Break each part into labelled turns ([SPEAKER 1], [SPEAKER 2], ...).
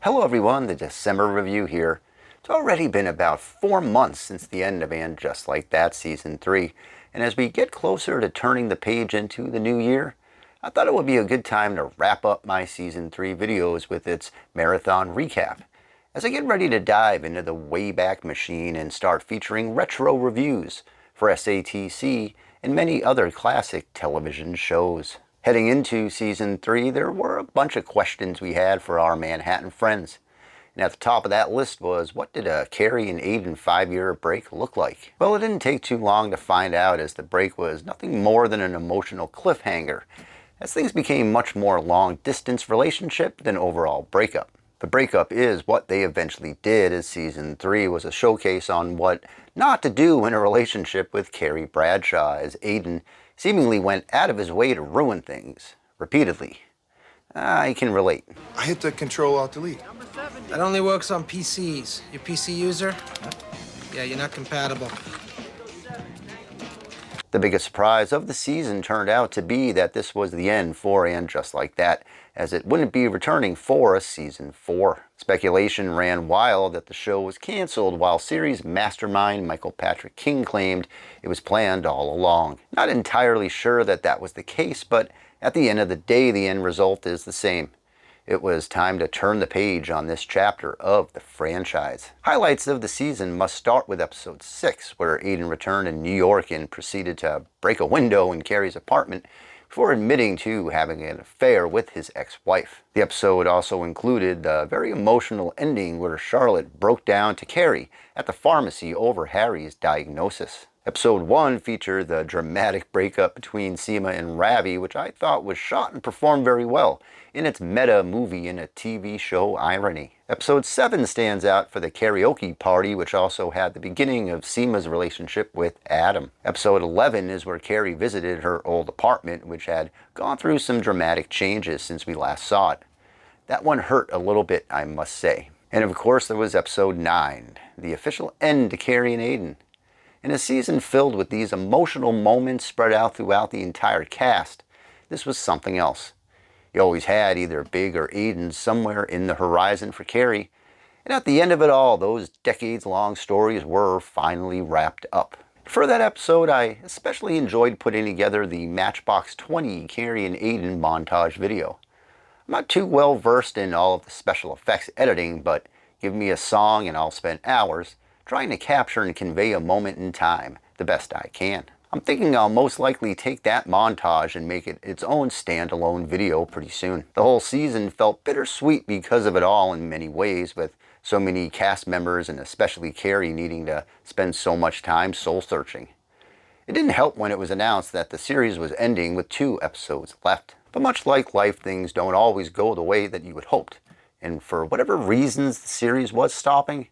[SPEAKER 1] Hello everyone, the December review here. It's already been about 4 months since the end of And Just Like That Season 3, and as we get closer to turning the page into the new year, I thought it would be a good time to wrap up my Season 3 videos with its marathon recap, as I get ready to dive into the Wayback Machine and start featuring retro reviews for SATC and many other classic television shows. Heading into Season 3, there were a bunch of questions we had for our Manhattan friends. And at the top of that list was, what did a Carrie and Aiden 5-year break look like? Well, it didn't take too long to find out, as the break was nothing more than an emotional cliffhanger, as things became much more long-distance relationship than overall breakup. The breakup is what they eventually did, as Season 3 was a showcase on what not to do in a relationship with Carrie Bradshaw, as Aiden seemingly went out of his way to ruin things, repeatedly. I can relate.
[SPEAKER 2] I hit the Control-Alt-Delete.
[SPEAKER 3] That only works on PCs. You PC user? Yeah, you're not compatible.
[SPEAKER 1] The biggest surprise of the season turned out to be that this was the end for And Just Like That, as it wouldn't be returning for a Season 4. Speculation ran wild that the show was canceled, while series mastermind Michael Patrick King claimed it was planned all along. Not entirely sure that that was the case, but at the end of the day, the end result is the same. It was time to turn the page on this chapter of the franchise. Highlights of the season must start with episode 6, where Aiden returned to New York and proceeded to break a window in Carrie's apartment before admitting to having an affair with his ex-wife. The episode also included the very emotional ending where Charlotte broke down to Carrie at the pharmacy over Harry's diagnosis. Episode 1 featured the dramatic breakup between Seema and Ravi, which I thought was shot and performed very well in its meta movie and a TV show irony. Episode 7 stands out for the karaoke party, which also had the beginning of Seema's relationship with Adam. Episode 11 is where Carrie visited her old apartment, which had gone through some dramatic changes since we last saw it. That one hurt a little bit, I must say. And of course there was episode 9, the official end to Carrie and Aiden. In a season filled with these emotional moments spread out throughout the entire cast, this was something else. You always had either Big or Aiden somewhere in the horizon for Carrie, and at the end of it all, those decades-long stories were finally wrapped up. For that episode, I especially enjoyed putting together the Matchbox 20 Carrie and Aiden montage video. I'm not too well versed in all of the special effects editing, but give me a song and I'll spend hours trying to capture and convey a moment in time the best I can. I'm thinking I'll most likely take that montage and make it its own standalone video pretty soon. The whole season felt bittersweet because of it all in many ways, with so many cast members and especially Carrie needing to spend so much time soul-searching. It didn't help when it was announced that the series was ending with 2 episodes left. But much like life, things don't always go the way that you had hoped, and for whatever reasons the series was stopping,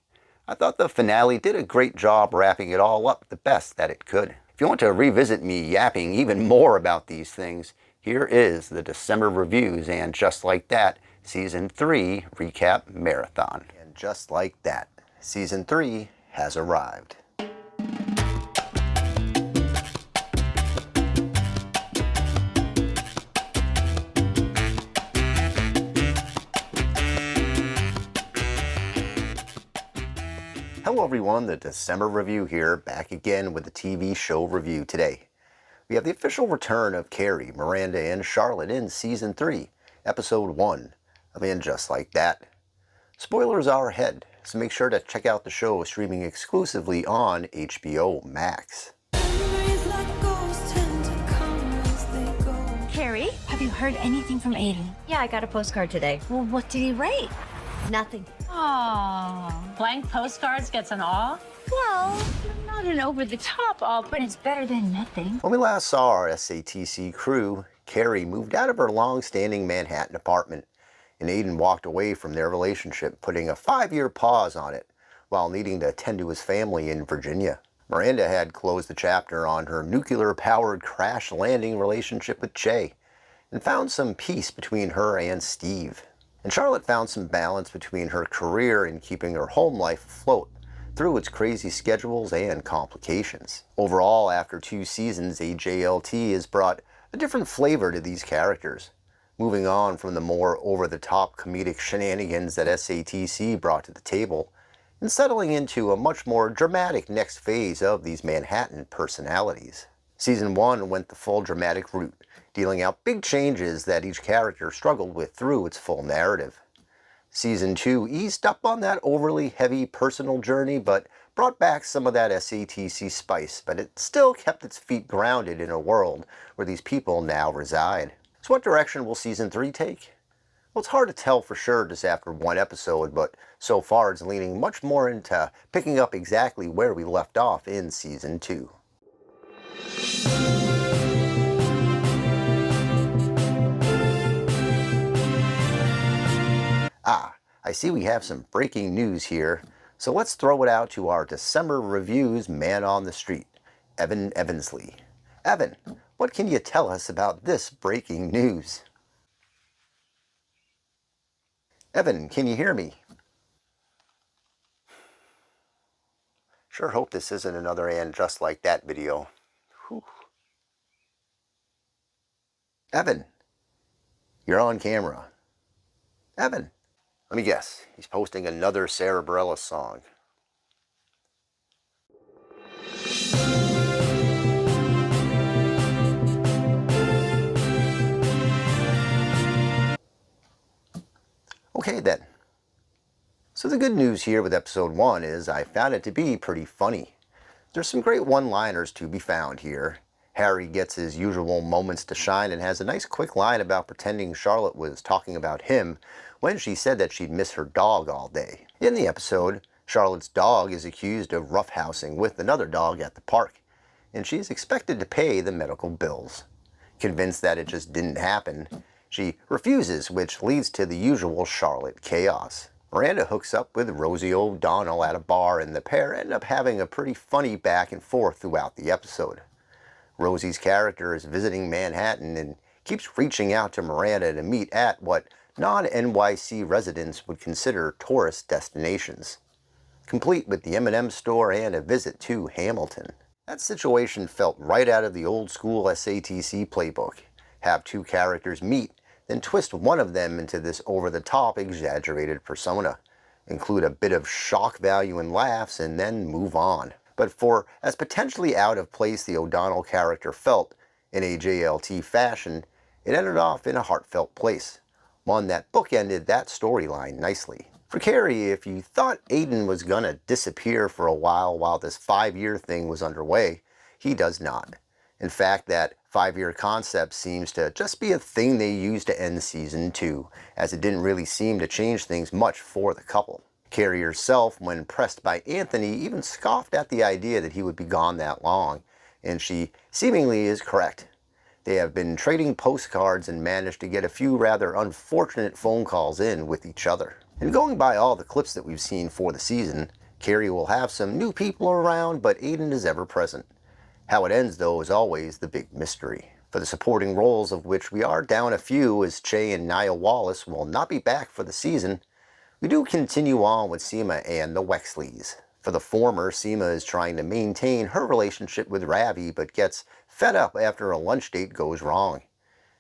[SPEAKER 1] I thought the finale did a great job wrapping it all up the best that it could. If you want to revisit me yapping even more about these things, here is the December reviews And Just Like That Season 3 Recap Marathon. And just like that, Season 3 has arrived. Hello everyone, the December review here, back again with the TV show review today. We have the official return of Carrie, Miranda, and Charlotte in Season 3, Episode 1 of And Just Like That. Spoilers are ahead, so make sure to check out the show streaming exclusively on HBO Max.
[SPEAKER 4] Carrie, have you heard anything from Aiden?
[SPEAKER 5] Yeah, I got a postcard today.
[SPEAKER 4] Well, what did he write?
[SPEAKER 5] Nothing.
[SPEAKER 6] Oh, blank postcards gets an awe?
[SPEAKER 4] Well, not an over-the-top all, but it's better than nothing.
[SPEAKER 1] When we last saw our SATC crew, Carrie moved out of her long-standing Manhattan apartment, and Aiden walked away from their relationship, putting a 5-year pause on it while needing to attend to his family in Virginia. Miranda had closed the chapter on her nuclear-powered crash-landing relationship with Che, and found some peace between her and Steve. And Charlotte found some balance between her career and keeping her home life afloat through its crazy schedules and complications. Overall, after 2 seasons, AJLT has brought a different flavor to these characters. moving on from the more over-the-top comedic shenanigans that SATC brought to the table, and settling into a much more dramatic next phase of these Manhattan personalities. Season 1 went the full dramatic route, dealing out big changes that each character struggled with through its full narrative. Season 2 eased up on that overly heavy personal journey, but brought back some of that SATC spice, but it still kept its feet grounded in a world where these people now reside. So what direction will Season 3 take? Well, it's hard to tell for sure just after one episode, but so far it's leaning much more into picking up exactly where we left off in Season 2. I see we have some breaking news here, so let's throw it out to our December Reviews man on the street, Evan Evansley. Evan, what can you tell us about this breaking news? Evan, can you hear me? Sure hope this isn't another And Just Like That video. Whew. Evan, you're on camera. Evan, let me guess, he's posting another Sarah Bareilles song. Okay then. So the good news here with episode 1 is I found it to be pretty funny. There's some great one-liners to be found here. Harry gets his usual moments to shine and has a nice quick line about pretending Charlotte was talking about him when she said that she'd miss her dog all day. In the episode, Charlotte's dog is accused of roughhousing with another dog at the park, and she is expected to pay the medical bills. Convinced that it just didn't happen, she refuses, which leads to the usual Charlotte chaos. Miranda hooks up with Rosie O'Donnell at a bar, and the pair end up having a pretty funny back and forth throughout the episode. Rosie's character is visiting Manhattan and keeps reaching out to Miranda to meet at what non-NYC residents would consider tourist destinations, complete with the M&M store and a visit to Hamilton. That situation felt right out of the old school SATC playbook. Have two characters meet, then twist one of them into this over-the-top exaggerated persona, include a bit of shock value and laughs, and then move on. But for as potentially out of place the O'Donnell character felt in a JLT fashion, it ended off in a heartfelt place, one that bookended that storyline nicely. For Carrie, if you thought Aiden was gonna disappear for a while this 5-year thing was underway, he does not. In fact, that 5-year concept seems to just be a thing they used to end Season 2, as it didn't really seem to change things much for the couple. Carrie herself, when pressed by Anthony, even scoffed at the idea that he would be gone that long, and she seemingly is correct. They have been trading postcards and managed to get a few rather unfortunate phone calls in with each other. And going by all the clips that we've seen for the season, Carrie will have some new people around, but Aiden is ever present. How it ends, though, is always the big mystery. For the supporting roles, of which we are down a few, as Che and Nia Wallace will not be back for the season, we do continue on with Seema and the Wexleys. For the former, Seema is trying to maintain her relationship with Ravi, but gets fed up after a lunch date goes wrong.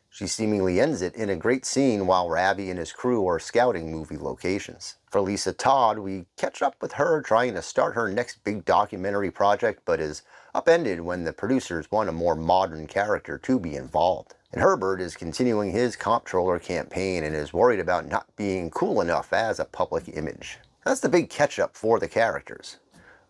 [SPEAKER 1] She seemingly ends it in a great scene while Ravi and his crew are scouting movie locations. For Lisa Todd, we catch up with her trying to start her next big documentary project, but is upended when the producers want a more modern character to be involved. And Herbert is continuing his comptroller campaign and is worried about not being cool enough as a public image. That's the big catch-up for the characters.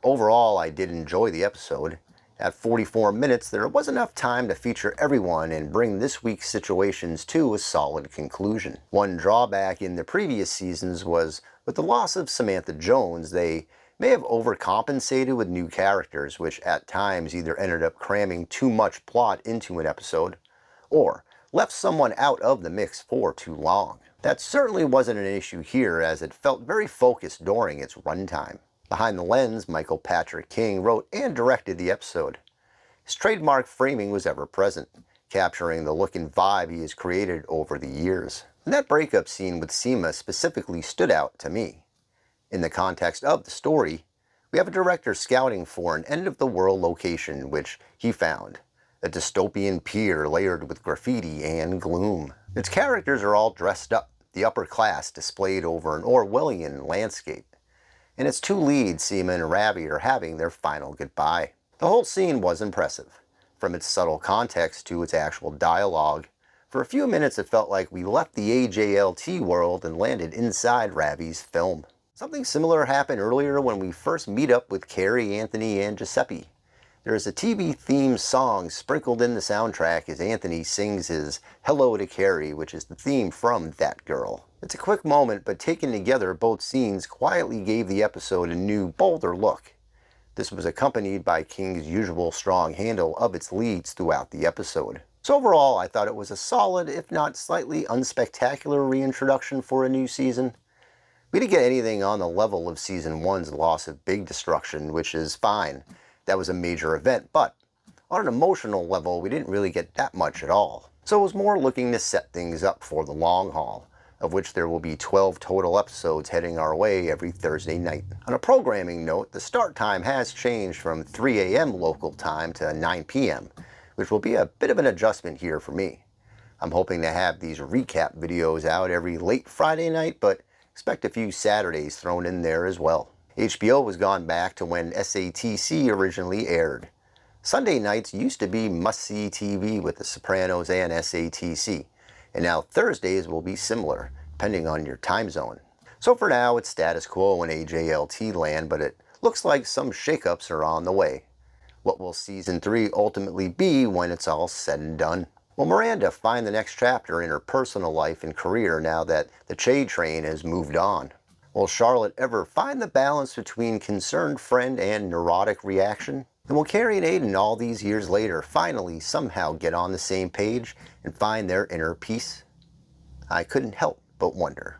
[SPEAKER 1] Overall, I did enjoy the episode. At 44 minutes, there was enough time to feature everyone and bring this week's situations to a solid conclusion. One drawback in the previous seasons was, with the loss of Samantha Jones, they may have overcompensated with new characters, which at times either ended up cramming too much plot into an episode, or left someone out of the mix for too long. That certainly wasn't an issue here, as it felt very focused during its runtime. Behind the lens, Michael Patrick King wrote and directed the episode. His trademark framing was ever present, capturing the look and vibe he has created over the years. And that breakup scene with Seema specifically stood out to me. In the context of the story, we have a director scouting for an end-of-the-world location which he found, a dystopian pier layered with graffiti and gloom. Its characters are all dressed up, the upper class displayed over an Orwellian landscape. And its two leads, Seema and Ravi, are having their final goodbye. The whole scene was impressive, from its subtle context to its actual dialogue. For a few minutes it felt like we left the AJLT world and landed inside Ravi's film. Something similar happened earlier when we first meet up with Carrie, Anthony, and Giuseppe. There is a TV-themed song sprinkled in the soundtrack as Anthony sings his Hello to Carrie, which is the theme from That Girl. It's a quick moment, but taken together, both scenes quietly gave the episode a new, bolder look. This was accompanied by King's usual strong handle of its leads throughout the episode. So overall, I thought it was a solid, if not slightly unspectacular reintroduction for a new season. We didn't get anything on the level of Season 1's loss of Big Destruction, which is fine. That was a major event, but on an emotional level, we didn't really get that much at all. So it was more looking to set things up for the long haul, of which there will be 12 total episodes heading our way every Thursday night. On a programming note, the start time has changed from 3 a.m. local time to 9 p.m., which will be a bit of an adjustment here for me. I'm hoping to have these recap videos out every late Friday night, but expect a few Saturdays thrown in there as well. HBO has gone back to when SATC originally aired. Sunday nights used to be must-see TV with The Sopranos and SATC, and now Thursdays will be similar, depending on your time zone. So for now, it's status quo in AJLT land, but it looks like some shakeups are on the way. What will Season 3 ultimately be when it's all said and done? Will Miranda find the next chapter in her personal life and career now that the Che train has moved on? Will Charlotte ever find the balance between concerned friend and neurotic reaction? And will Carrie and Aiden all these years later finally somehow get on the same page and find their inner peace? I couldn't help but wonder.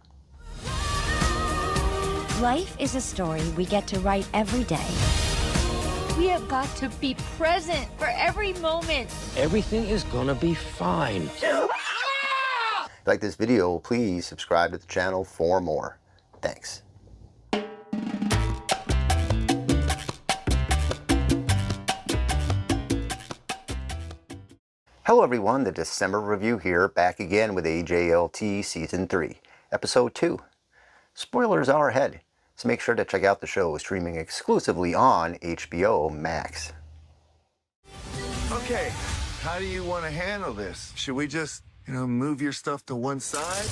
[SPEAKER 5] Life is a story we get to write every day.
[SPEAKER 4] We have got to be present for every moment.
[SPEAKER 7] Everything is gonna be fine.
[SPEAKER 1] If you like this video, please subscribe to the channel for more. Thanks. Hello everyone, the December review here, back again with AJLT Season 3, Episode 2. Spoilers are ahead, so make sure to check out the show streaming exclusively on HBO Max.
[SPEAKER 2] Okay, how do you want to handle this? Should we just, move your stuff to one side?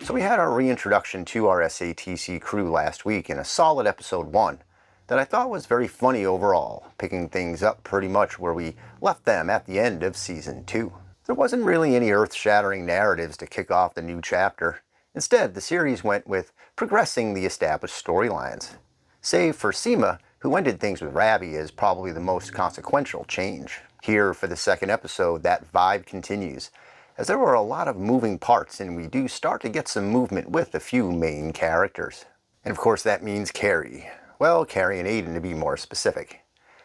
[SPEAKER 1] So we had our reintroduction to our SATC crew last week in a solid Episode 1 that I thought was very funny overall, picking things up pretty much where we left them at the end of Season 2. There wasn't really any earth-shattering narratives to kick off the new chapter. Instead, the series went with progressing the established storylines. Save for Seema, who ended things with Ravi as probably the most consequential change. Here, for the second episode, that vibe continues, as there were a lot of moving parts and we do start to get some movement with a few main characters. And of course that means Carrie. Well, Carrie and Aiden to be more specific.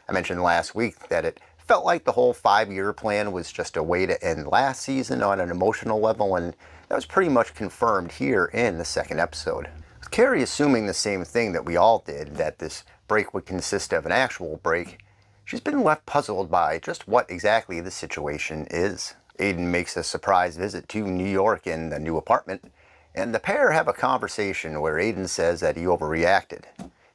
[SPEAKER 1] I mentioned last week that it felt like the whole 5-year plan was just a way to end last season on an emotional level, and that was pretty much confirmed here in the second episode. With Carrie assuming the same thing that we all did, that this break would consist of an actual break, she's been left puzzled by just what exactly the situation is. Aiden makes a surprise visit to New York in the new apartment, and the pair have a conversation where Aiden says that he overreacted.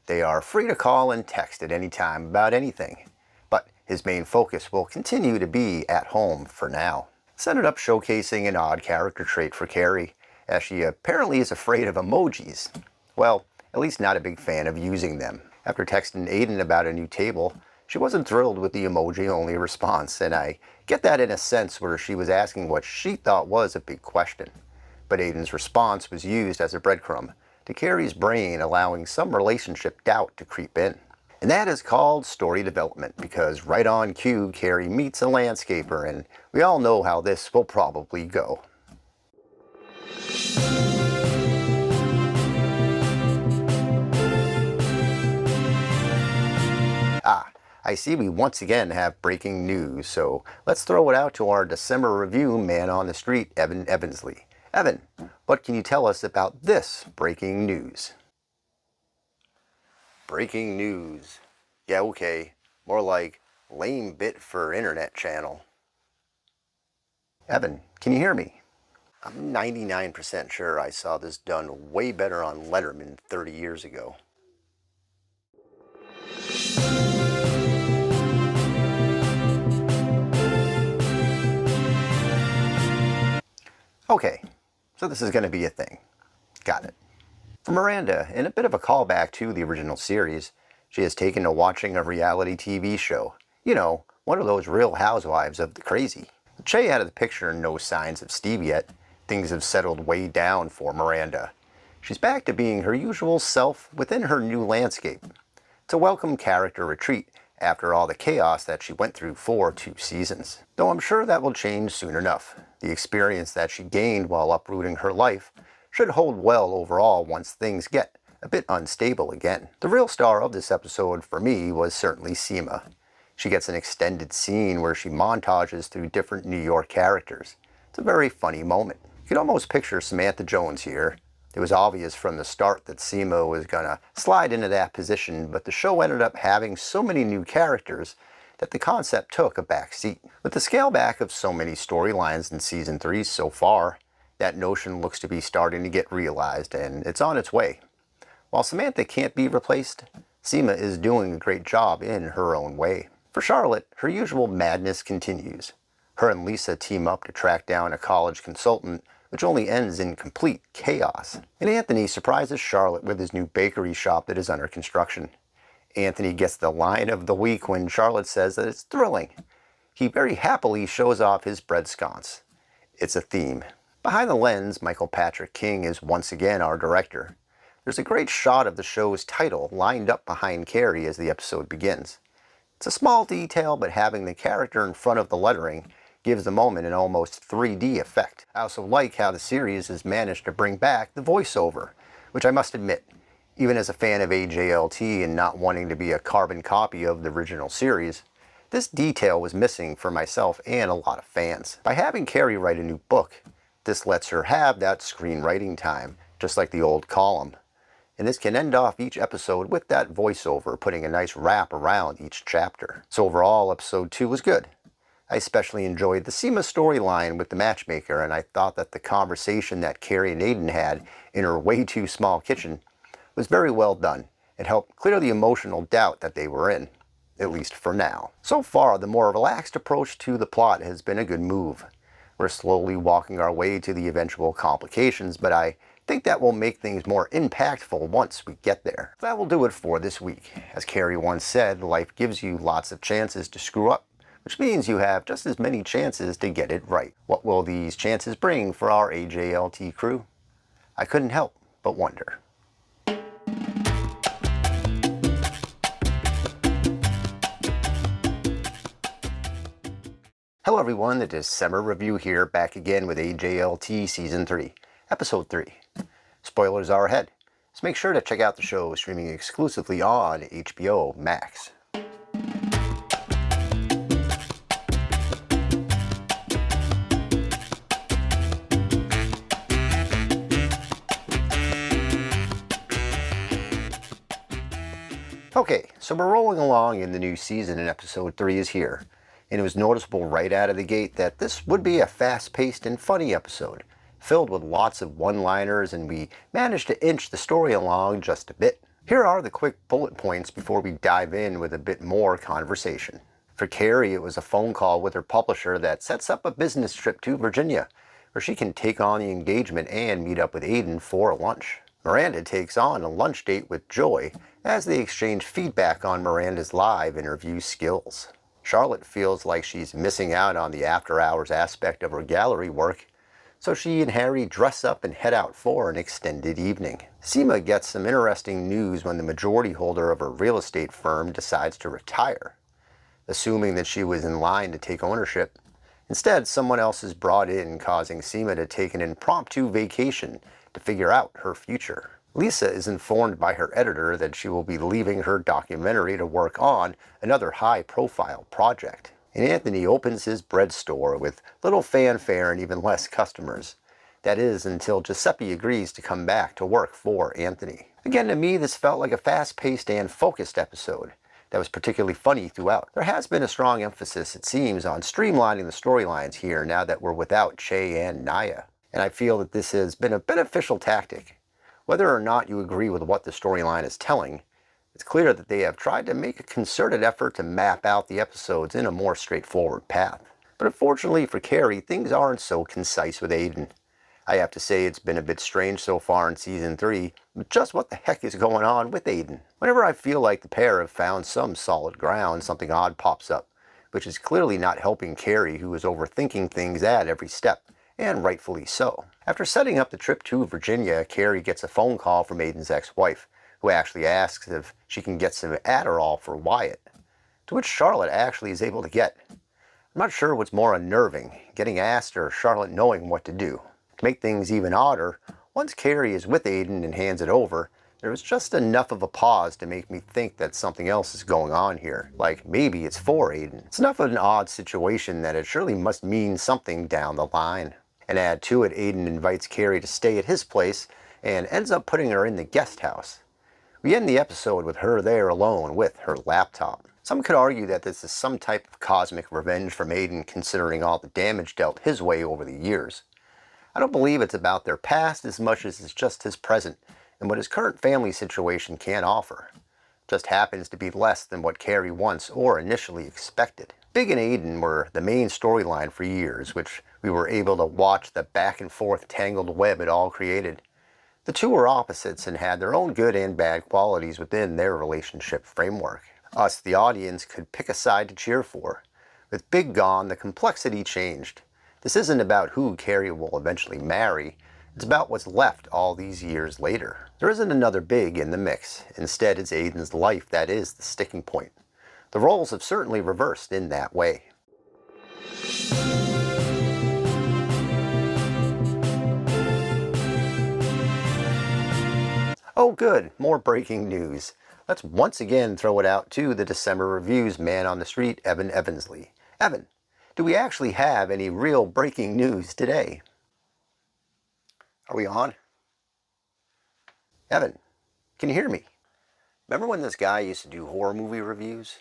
[SPEAKER 1] They are free to call and text at any time about anything, but his main focus will continue to be at home for now. This ended up showcasing an odd character trait for Carrie, as she apparently is afraid of emojis. Well, at least not a big fan of using them. After texting Aiden about a new table, she wasn't thrilled with the emoji-only response, and I get that in a sense where she was asking what she thought was a big question. But Aiden's response was used as a breadcrumb to Carrie's brain, allowing some relationship doubt to creep in. And that is called story development, because right on cue, Carrie meets a landscaper, and we all know how this will probably go. I see we once again have breaking news, so let's throw it out to our December review man on the street, Evan Evansley. Evan, what can you tell us about this breaking news? Breaking news. Yeah, okay. More like lame bit for internet channel. Evan, can you hear me? I'm 99% sure I saw this done way better on Letterman 30 years ago. Okay, so this is going to be a thing. Got it. For Miranda, in a bit of a callback to the original series, she has taken to watching a reality TV show. You know, one of those Real Housewives of the crazy. With Che out of the picture and no signs of Steve yet, things have settled way down for Miranda. She's back to being her usual self within her new landscape. It's a welcome character retreat after all the chaos that she went through for 2 seasons. Though I'm sure that will change soon enough. The experience that she gained while uprooting her life should hold well overall once things get a bit unstable again. The real star of this episode for me was certainly Seema. She gets an extended scene where she montages through different New York characters. It's a very funny moment. You could almost picture Samantha Jones here. It was obvious from the start that Seema was gonna slide into that position, but the show ended up having so many new characters that the concept took a back seat. With the scale back of so many storylines in season 3 so far, that notion looks to be starting to get realized, and it's on its way. While Samantha can't be replaced, Seema is doing a great job in her own way. For Charlotte, her usual madness continues. Her and Lisa team up to track down a college consultant, which only ends in complete chaos. And Anthony surprises Charlotte with his new bakery shop that is under construction. Anthony gets the line of the week when Charlotte says that it's thrilling. He very happily shows off his bread sconce. It's a theme. Behind the lens, Michael Patrick King is once again our director. There's a great shot of the show's title lined up behind Carrie as the episode begins. It's a small detail, but having the character in front of the lettering gives the moment an almost 3D effect. I also like how the series has managed to bring back the voiceover, which I must admit, even as a fan of AJLT and not wanting to be a carbon copy of the original series, this detail was missing for myself and a lot of fans. By having Carrie write a new book, this lets her have that screenwriting time, just like the old column. And this can end off each episode with that voiceover, putting a nice wrap around each chapter. So overall, episode 2 was good. I especially enjoyed the Seema storyline with the matchmaker, and I thought that the conversation that Carrie and Aiden had in her way too small kitchen was very well done. It helped clear the emotional doubt that they were in, at least for now. So far, the more relaxed approach to the plot has been a good move. We're slowly walking our way to the eventual complications, but I think that will make things more impactful once we get there. That will do it for this week. As Carrie once said, life gives you lots of chances to screw up, which means you have just as many chances to get it right. What will these chances bring for our AJLT crew? I couldn't help but wonder. Hello everyone, the December review here, back again with AJLT Season 3, Episode 3. Spoilers are ahead, so make sure to check out the show streaming exclusively on HBO Max. Okay, so we're rolling along in the new season and Episode 3 is here. And it was noticeable right out of the gate that this would be a fast-paced and funny episode, filled with lots of one-liners, and we managed to inch the story along just a bit. Here are the quick bullet points before we dive in with a bit more conversation. For Carrie, it was a phone call with her publisher that sets up a business trip to Virginia, where she can take on the engagement and meet up with Aiden for lunch. Miranda takes on a lunch date with Joy as they exchange feedback on Miranda's live interview skills. Charlotte feels like she's missing out on the after-hours aspect of her gallery work, so she and Harry dress up and head out for an extended evening. Seema gets some interesting news when the majority holder of her real estate firm decides to retire. Assuming that she was in line to take ownership, instead someone else is brought in, causing Seema to take an impromptu vacation to figure out her future. Lisa is informed by her editor that she will be leaving her documentary to work on another high-profile project. And Anthony opens his bread store with little fanfare and even less customers. That is, until Giuseppe agrees to come back to work for Anthony. Again, to me, this felt like a fast-paced and focused episode that was particularly funny throughout. There has been a strong emphasis, it seems, on streamlining the storylines here now that we're without Che and Naya. And I feel that this has been a beneficial tactic. Whether or not you agree with what the storyline is telling, it's clear that they have tried to make a concerted effort to map out the episodes in a more straightforward path. But unfortunately for Carrie, things aren't so concise with Aiden. I have to say it's been a bit strange so far in Season 3, but just what the heck is going on with Aiden? Whenever I feel like the pair have found some solid ground, something odd pops up, which is clearly not helping Carrie, who is overthinking things at every step, and rightfully so. After setting up the trip to Virginia, Carrie gets a phone call from Aiden's ex-wife, who actually asks if she can get some Adderall for Wyatt, to which Charlotte actually is able to get. I'm not sure what's more unnerving, getting asked or Charlotte knowing what to do. To make things even odder, once Carrie is with Aiden and hands it over, there was just enough of a pause to make me think that something else is going on here, like maybe it's for Aiden. It's enough of an odd situation that it surely must mean something down the line. And add to it, Aiden invites Carrie to stay at his place and ends up putting her in the guest house. We end the episode with her there alone with her laptop. Some could argue that this is some type of cosmic revenge from Aiden, considering all the damage dealt his way over the years. I don't believe it's about their past as much as it's just his present and what his current family situation can offer. It just happens to be less than what Carrie once or initially expected. Big and Aiden were the main storyline for years, which we were able to watch the back and forth tangled web it all created. The two were opposites and had their own good and bad qualities within their relationship framework. Us, the audience, could pick a side to cheer for. With Big gone, the complexity changed. This isn't about who Carrie will eventually marry, it's about what's left all these years later. There isn't another Big in the mix. Instead, it's Aiden's life that is the sticking point. The roles have certainly reversed in that way. Oh good, more breaking news. Let's once again throw it out to the December Review's man on the street, Evan Evansley. Evan, do we actually have any real breaking news today? Are we on? Evan, can you hear me? Remember when this guy used to do horror movie reviews?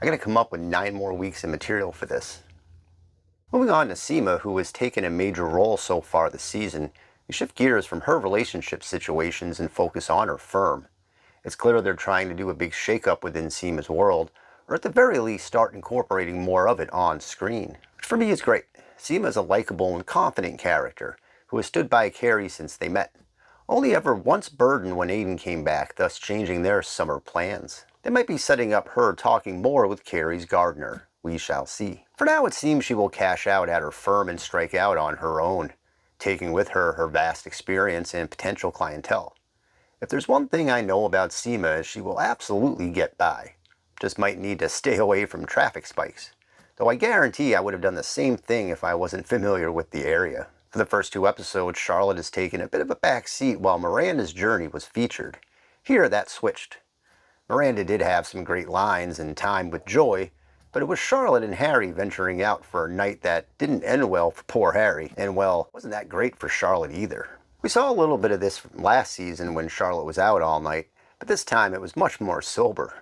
[SPEAKER 1] I'm going to come up with 9 more weeks of material for this. Moving on to Seema, who has taken a major role so far this season, we shift gears from her relationship situations and focus on her firm. It's clear they're trying to do a big shakeup within Seema's world, or at the very least start incorporating more of it on screen. Which for me is great. Seema is a likable and confident character who has stood by Carrie since they met, only ever once burdened when Aiden came back, thus changing their summer plans. They might be setting up her talking more with Carrie's gardener. We shall see. For now, it seems she will cash out at her firm and strike out on her own, taking with her her vast experience and potential clientele. If there's one thing I know about Seema, she will absolutely get by. Just might need to stay away from traffic spikes. Though I guarantee I would have done the same thing if I wasn't familiar with the area. For the first 2 episodes, Charlotte has taken a bit of a back seat while Miranda's journey was featured. Here, that switched. Miranda did have some great lines and time with Joy, but it was Charlotte and Harry venturing out for a night that didn't end well for poor Harry, and well, wasn't that great for Charlotte either. We saw a little bit of this from last season when Charlotte was out all night, but this time it was much more sober.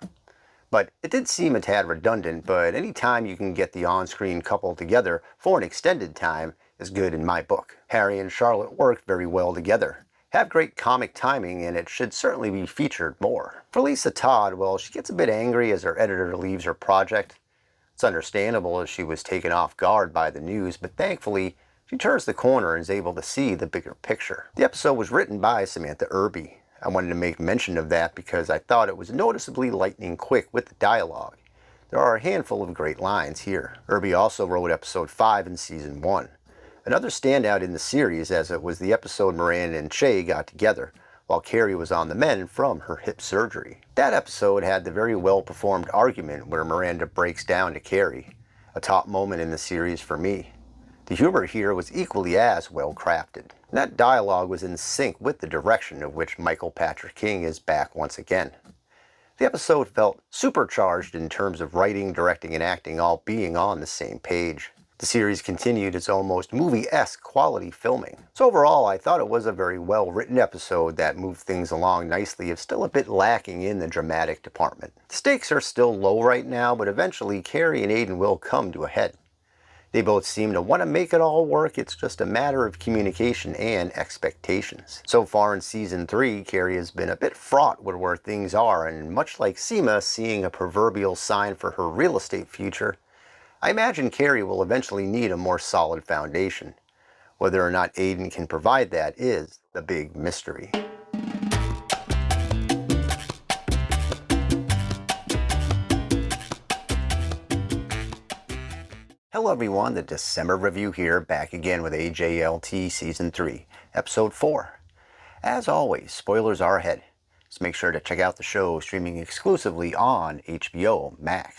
[SPEAKER 1] But it did seem a tad redundant, but any time you can get the on-screen couple together for an extended time is good in my book. Harry and Charlotte work very well together, have great comic timing, and it should certainly be featured more. For Lisa Todd, well, she gets a bit angry as her editor leaves her project. It's understandable as she was taken off guard by the news, but thankfully, she turns the corner and is able to see the bigger picture. The episode was written by Samantha Irby. I wanted to make mention of that because I thought it was noticeably lightning quick with the dialogue. There are a handful of great lines here. Irby also wrote episode 5 in season 1. Another standout in the series, as it was the episode Miranda and Che got together while Carrie was on the mend from her hip surgery. That episode had the very well performed argument where Miranda breaks down to Carrie, a top moment in the series for me. The humor here was equally as well crafted. And that dialogue was in sync with the direction of which Michael Patrick King is back once again. The episode felt supercharged in terms of writing, directing, and acting all being on the same page. The series continued its almost movie-esque quality filming. So overall, I thought it was a very well-written episode that moved things along nicely, if still a bit lacking in the dramatic department. The stakes are still low right now, but eventually Carrie and Aiden will come to a head. They both seem to want to make it all work. It's just a matter of communication and expectations. So far in Season 3, Carrie has been a bit fraught with where things are, and much like Seema seeing a proverbial sign for her real estate future, I imagine Carrie will eventually need a more solid foundation. Whether or not Aiden can provide that is the big mystery. Hello everyone, the December review here, back again with AJLT Season 3, Episode 4. As always, spoilers are ahead, so make sure to check out the show streaming exclusively on HBO Max.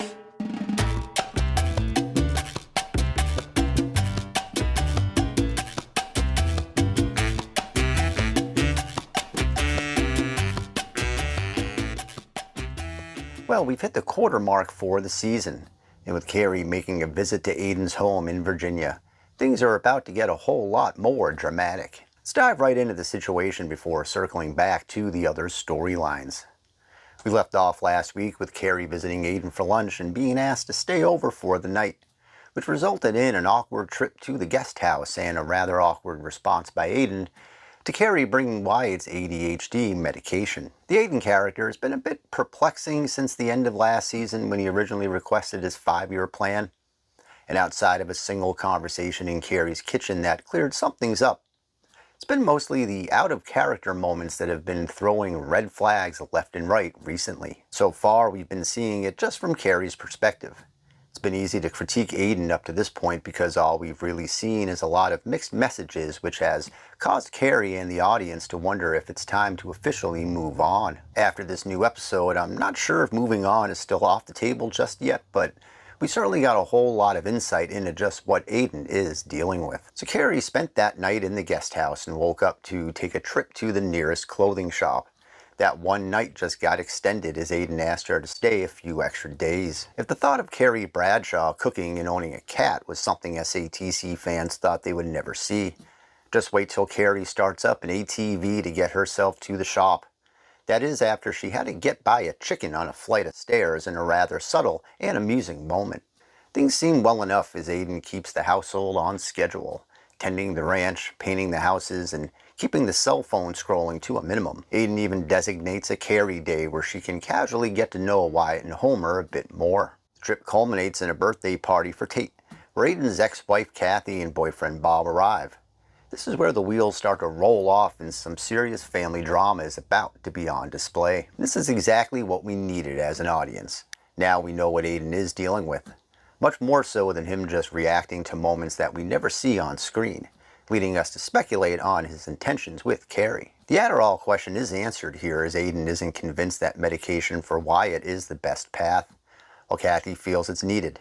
[SPEAKER 1] Well, we've hit the quarter mark for the season, and with Carrie making a visit to Aiden's home in Virginia, things are about to get a whole lot more dramatic. Let's dive right into the situation before circling back to the other storylines. We left off last week with Carrie visiting Aiden for lunch and being asked to stay over for the night, which resulted in an awkward trip to the guest house and a rather awkward response by Aiden to Carrie bringing Wyatt's ADHD medication. The Aiden character has been a bit perplexing since the end of last season when he originally requested his 5-year plan. And outside of a single conversation in Carrie's kitchen that cleared some things up, it's been mostly the out-of-character moments that have been throwing red flags left and right recently. So far, we've been seeing it just from Carrie's perspective. It's been easy to critique Aiden up to this point because all we've really seen is a lot of mixed messages, which has caused Carrie and the audience to wonder if it's time to officially move on. After this new episode, I'm not sure if moving on is still off the table just yet, but we certainly got a whole lot of insight into just what Aiden is dealing with. So Carrie spent that night in the guest house and woke up to take a trip to the nearest clothing shop. That one night just got extended as Aiden asked her to stay a few extra days. If the thought of Carrie Bradshaw cooking and owning a cat was something SATC fans thought they would never see, just wait till Carrie starts up an ATV to get herself to the shop. That is after she had to get by a chicken on a flight of stairs in a rather subtle and amusing moment. Things seem well enough as Aiden keeps the household on schedule, tending the ranch, painting the houses, and keeping the cell phone scrolling to a minimum. Aiden even designates a Carrie day where she can casually get to know Wyatt and Homer a bit more. The trip culminates in a birthday party for Tate, where Aiden's ex-wife Kathy and boyfriend Bob arrive. This is where the wheels start to roll off and some serious family drama is about to be on display. This is exactly what we needed as an audience. Now we know what Aiden is dealing with, much more so than him just reacting to moments that we never see on screen, leading us to speculate on his intentions with Carrie. The Adderall question is answered here as Aiden isn't convinced that medication for Wyatt is the best path, while Kathy feels it's needed.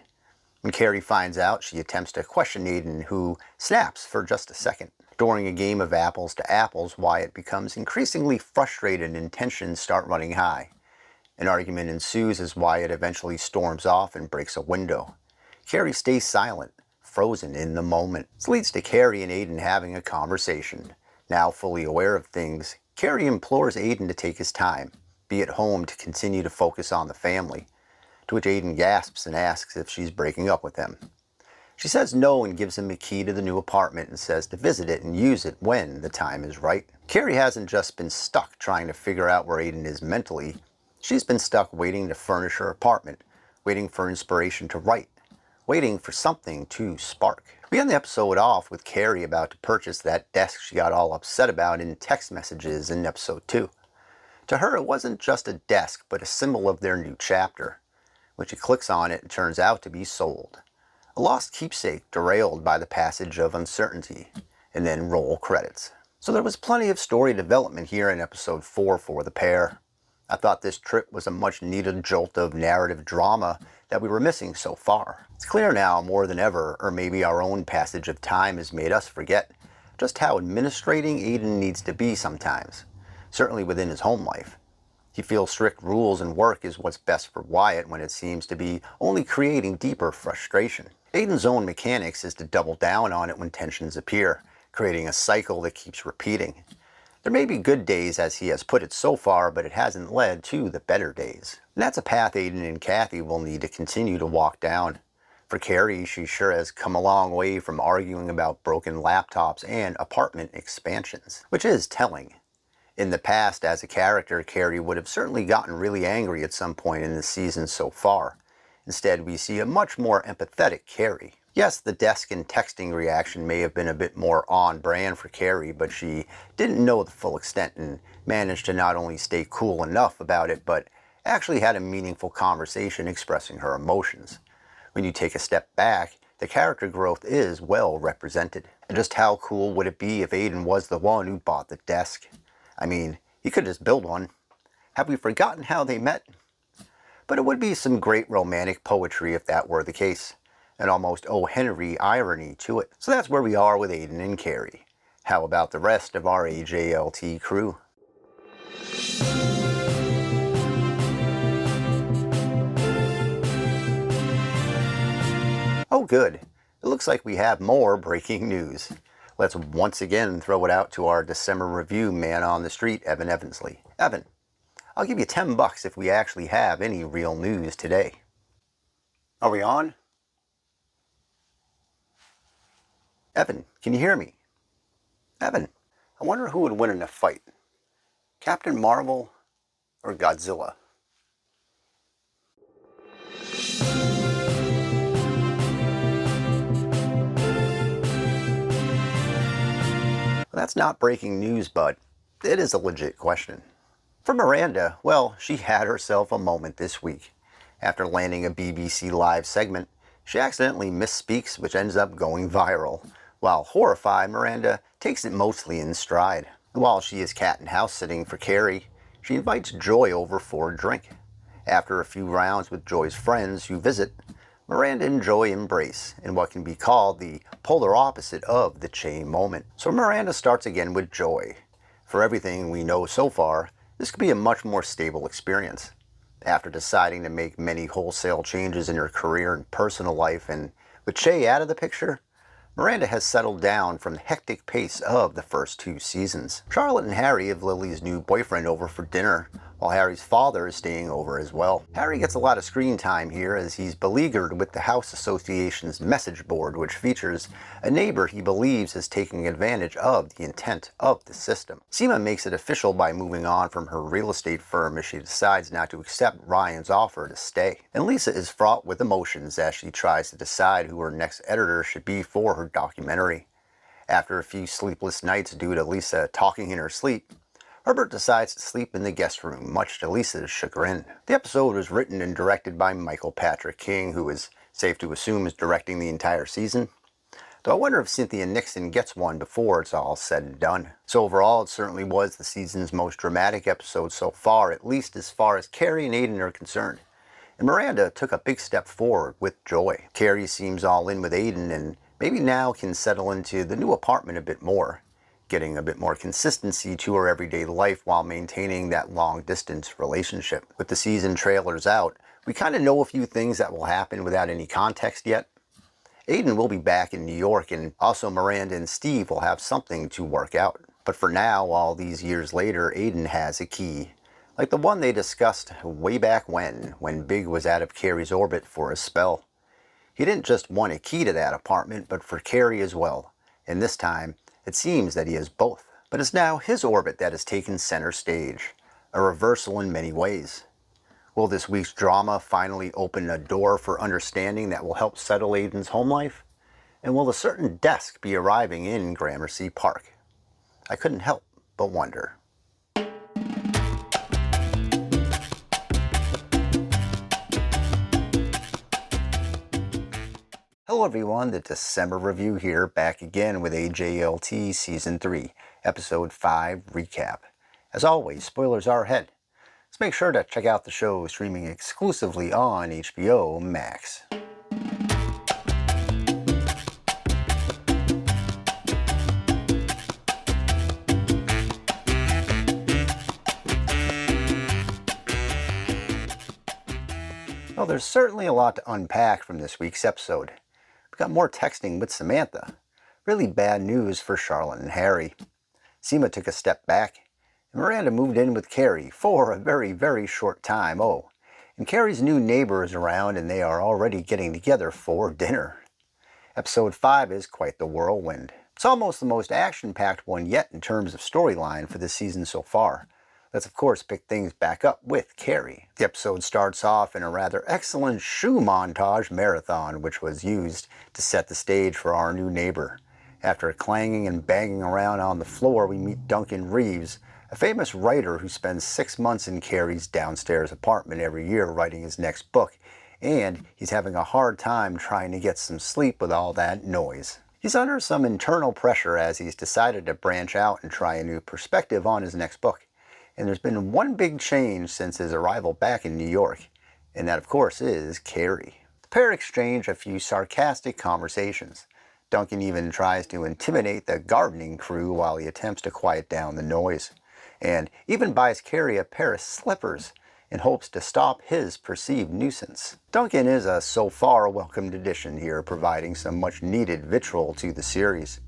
[SPEAKER 1] When Carrie finds out, she attempts to question Aiden, who snaps for just a second. During a game of apples to apples, Wyatt becomes increasingly frustrated and tensions start running high. An argument ensues as Wyatt eventually storms off and breaks a window. Carrie stays silent, frozen in the moment. This leads to Carrie and Aiden having a conversation. Now fully aware of things, Carrie implores Aiden to take his time, be at home to continue to focus on the family, to which Aiden gasps and asks if she's breaking up with him. She says no and gives him a key to the new apartment and says to visit it and use it when the time is right. Carrie hasn't just been stuck trying to figure out where Aiden is mentally, she's been stuck waiting to furnish her apartment, waiting for inspiration to write, waiting for something to spark. We end the episode off with Carrie about to purchase that desk she got all upset about in text messages in episode 2. To her, it wasn't just a desk, but a symbol of their new chapter. When she clicks on it, it turns out to be sold. A lost keepsake derailed by the passage of uncertainty, and then roll credits. So there was plenty of story development here in episode 4 for the pair. I thought this trip was a much needed jolt of narrative drama that we were missing so far. It's clear now more than ever, or maybe our own passage of time has made us forget, just how administrating Aiden needs to be sometimes, certainly within his home life. He feels strict rules and work is what's best for Wyatt when it seems to be only creating deeper frustration. Aiden's own mechanics is to double down on it when tensions appear, creating a cycle that keeps repeating. There may be good days as he has put it so far, but it hasn't led to the better days. And that's a path Aiden and Kathy will need to continue to walk down. For Carrie, she sure has come a long way from arguing about broken laptops and apartment expansions, which is telling. In the past, as a character, Carrie would have certainly gotten really angry at some point in the season so far. Instead, we see a much more empathetic Carrie. Yes, the desk and texting reaction may have been a bit more on brand for Carrie, but she didn't know the full extent and managed to not only stay cool enough about it, but actually had a meaningful conversation expressing her emotions. When you take a step back, the character growth is well represented. And just how cool would it be if Aiden was the one who bought the desk? I mean, he could just build one. Have we forgotten how they met? But it would be some great romantic poetry if that were the case. An almost O. Henry irony to it. So that's where we are with Aiden and Carrie. How about the rest of our AJLT crew? Oh good, it looks like we have more breaking news. Let's once again throw it out to our December review man on the street, Evan Evansley. Evan, I'll give you $10 if we actually have any real news today. Are we on? Evan, can you hear me? Evan, I wonder who would win in a fight. Captain Marvel or Godzilla? Well, that's not breaking news, but it is a legit question. For Miranda, well, she had herself a moment this week. After landing a BBC Live segment, she accidentally misspeaks, which ends up going viral. While horrified, Miranda takes it mostly in stride. While she is cat and house sitting for Carrie, she invites Joy over for a drink. After a few rounds with Joy's friends who visit, Miranda and Joy embrace in what can be called the polar opposite of the Che moment. So Miranda starts again with Joy. For everything we know so far, this could be a much more stable experience. After deciding to make many wholesale changes in her career and personal life, and with Che out of the picture, Miranda has settled down from the hectic pace of the first 2 seasons. Charlotte and Harry have Lily's new boyfriend over for dinner, while Harry's father is staying over as well. Harry gets a lot of screen time here as he's beleaguered with the House Association's message board, which features a neighbor he believes is taking advantage of the intent of the system. Seema makes it official by moving on from her real estate firm as she decides not to accept Ryan's offer to stay. And Lisa is fraught with emotions as she tries to decide who her next editor should be for her documentary. After a few sleepless nights due to Lisa talking in her sleep, Herbert decides to sleep in the guest room, much to Lisa's chagrin. The episode was written and directed by Michael Patrick King, who is safe to assume is directing the entire season. Though I wonder if Cynthia Nixon gets one before it's all said and done. So overall, it certainly was the season's most dramatic episode so far, at least as far as Carrie and Aiden are concerned. And Miranda took a big step forward with Joy. Carrie seems all in with Aiden and maybe now can settle into the new apartment a bit more, getting a bit more consistency to her everyday life while maintaining that long-distance relationship. With the season trailers out, we kind of know a few things that will happen without any context yet. Aiden will be back in New York, and also Miranda and Steve will have something to work out. But for now, all these years later, Aiden has a key, like the one they discussed way back when Big was out of Carrie's orbit for a spell. He didn't just want a key to that apartment, but for Carrie as well, and this time, it seems that he has both. But it's now his orbit that has taken center stage, a reversal in many ways. Will this week's drama finally open a door for understanding that will help settle Aiden's home life? And will a certain desk be arriving in Gramercy Park? I couldn't help but wonder. Hello everyone, the December review here, back again with AJLT Season 3, Episode 5 Recap. As always, spoilers are ahead, so make sure to check out the show streaming exclusively on HBO Max. Well, there's certainly a lot to unpack from this week's episode. We got more texting with Samantha. Really bad news for Charlotte and Harry. Seema took a step back, and Miranda moved in with Carrie for a very, very short time. Oh, and Carrie's new neighbor is around, and they are already getting together for dinner. Episode 5 is quite the whirlwind. It's almost the most action-packed one yet in terms of storyline for this season so far. Let's of course pick things back up with Carrie. The episode starts off in a rather excellent shoe montage marathon, which was used to set the stage for our new neighbor. After clanging and banging around on the floor, we meet Duncan Reeves, a famous writer who spends 6 months in Carrie's downstairs apartment every year writing his next book, and he's having a hard time trying to get some sleep with all that noise. He's under some internal pressure as he's decided to branch out and try a new perspective on his next book. And there's been one big change since his arrival back in New York, and that of course is Carrie. The pair exchange a few sarcastic conversations. Duncan even tries to intimidate the gardening crew while he attempts to quiet down the noise, and even buys Carrie a pair of slippers in hopes to stop his perceived nuisance. Duncan is a so far welcomed addition here, providing some much needed vitriol to the series.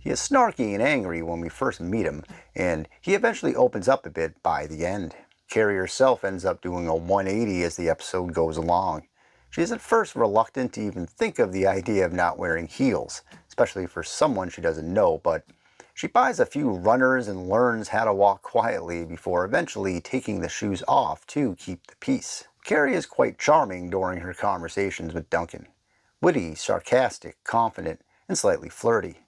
[SPEAKER 1] He is snarky and angry when we first meet him, and he eventually opens up a bit by the end. Carrie herself ends up doing a 180 as the episode goes along. She is at first reluctant to even think of the idea of not wearing heels, especially for someone she doesn't know, but she buys a few runners and learns how to walk quietly before eventually taking the shoes off to keep the peace. Carrie is quite charming during her conversations with Duncan. Witty, sarcastic, confident, and slightly flirty.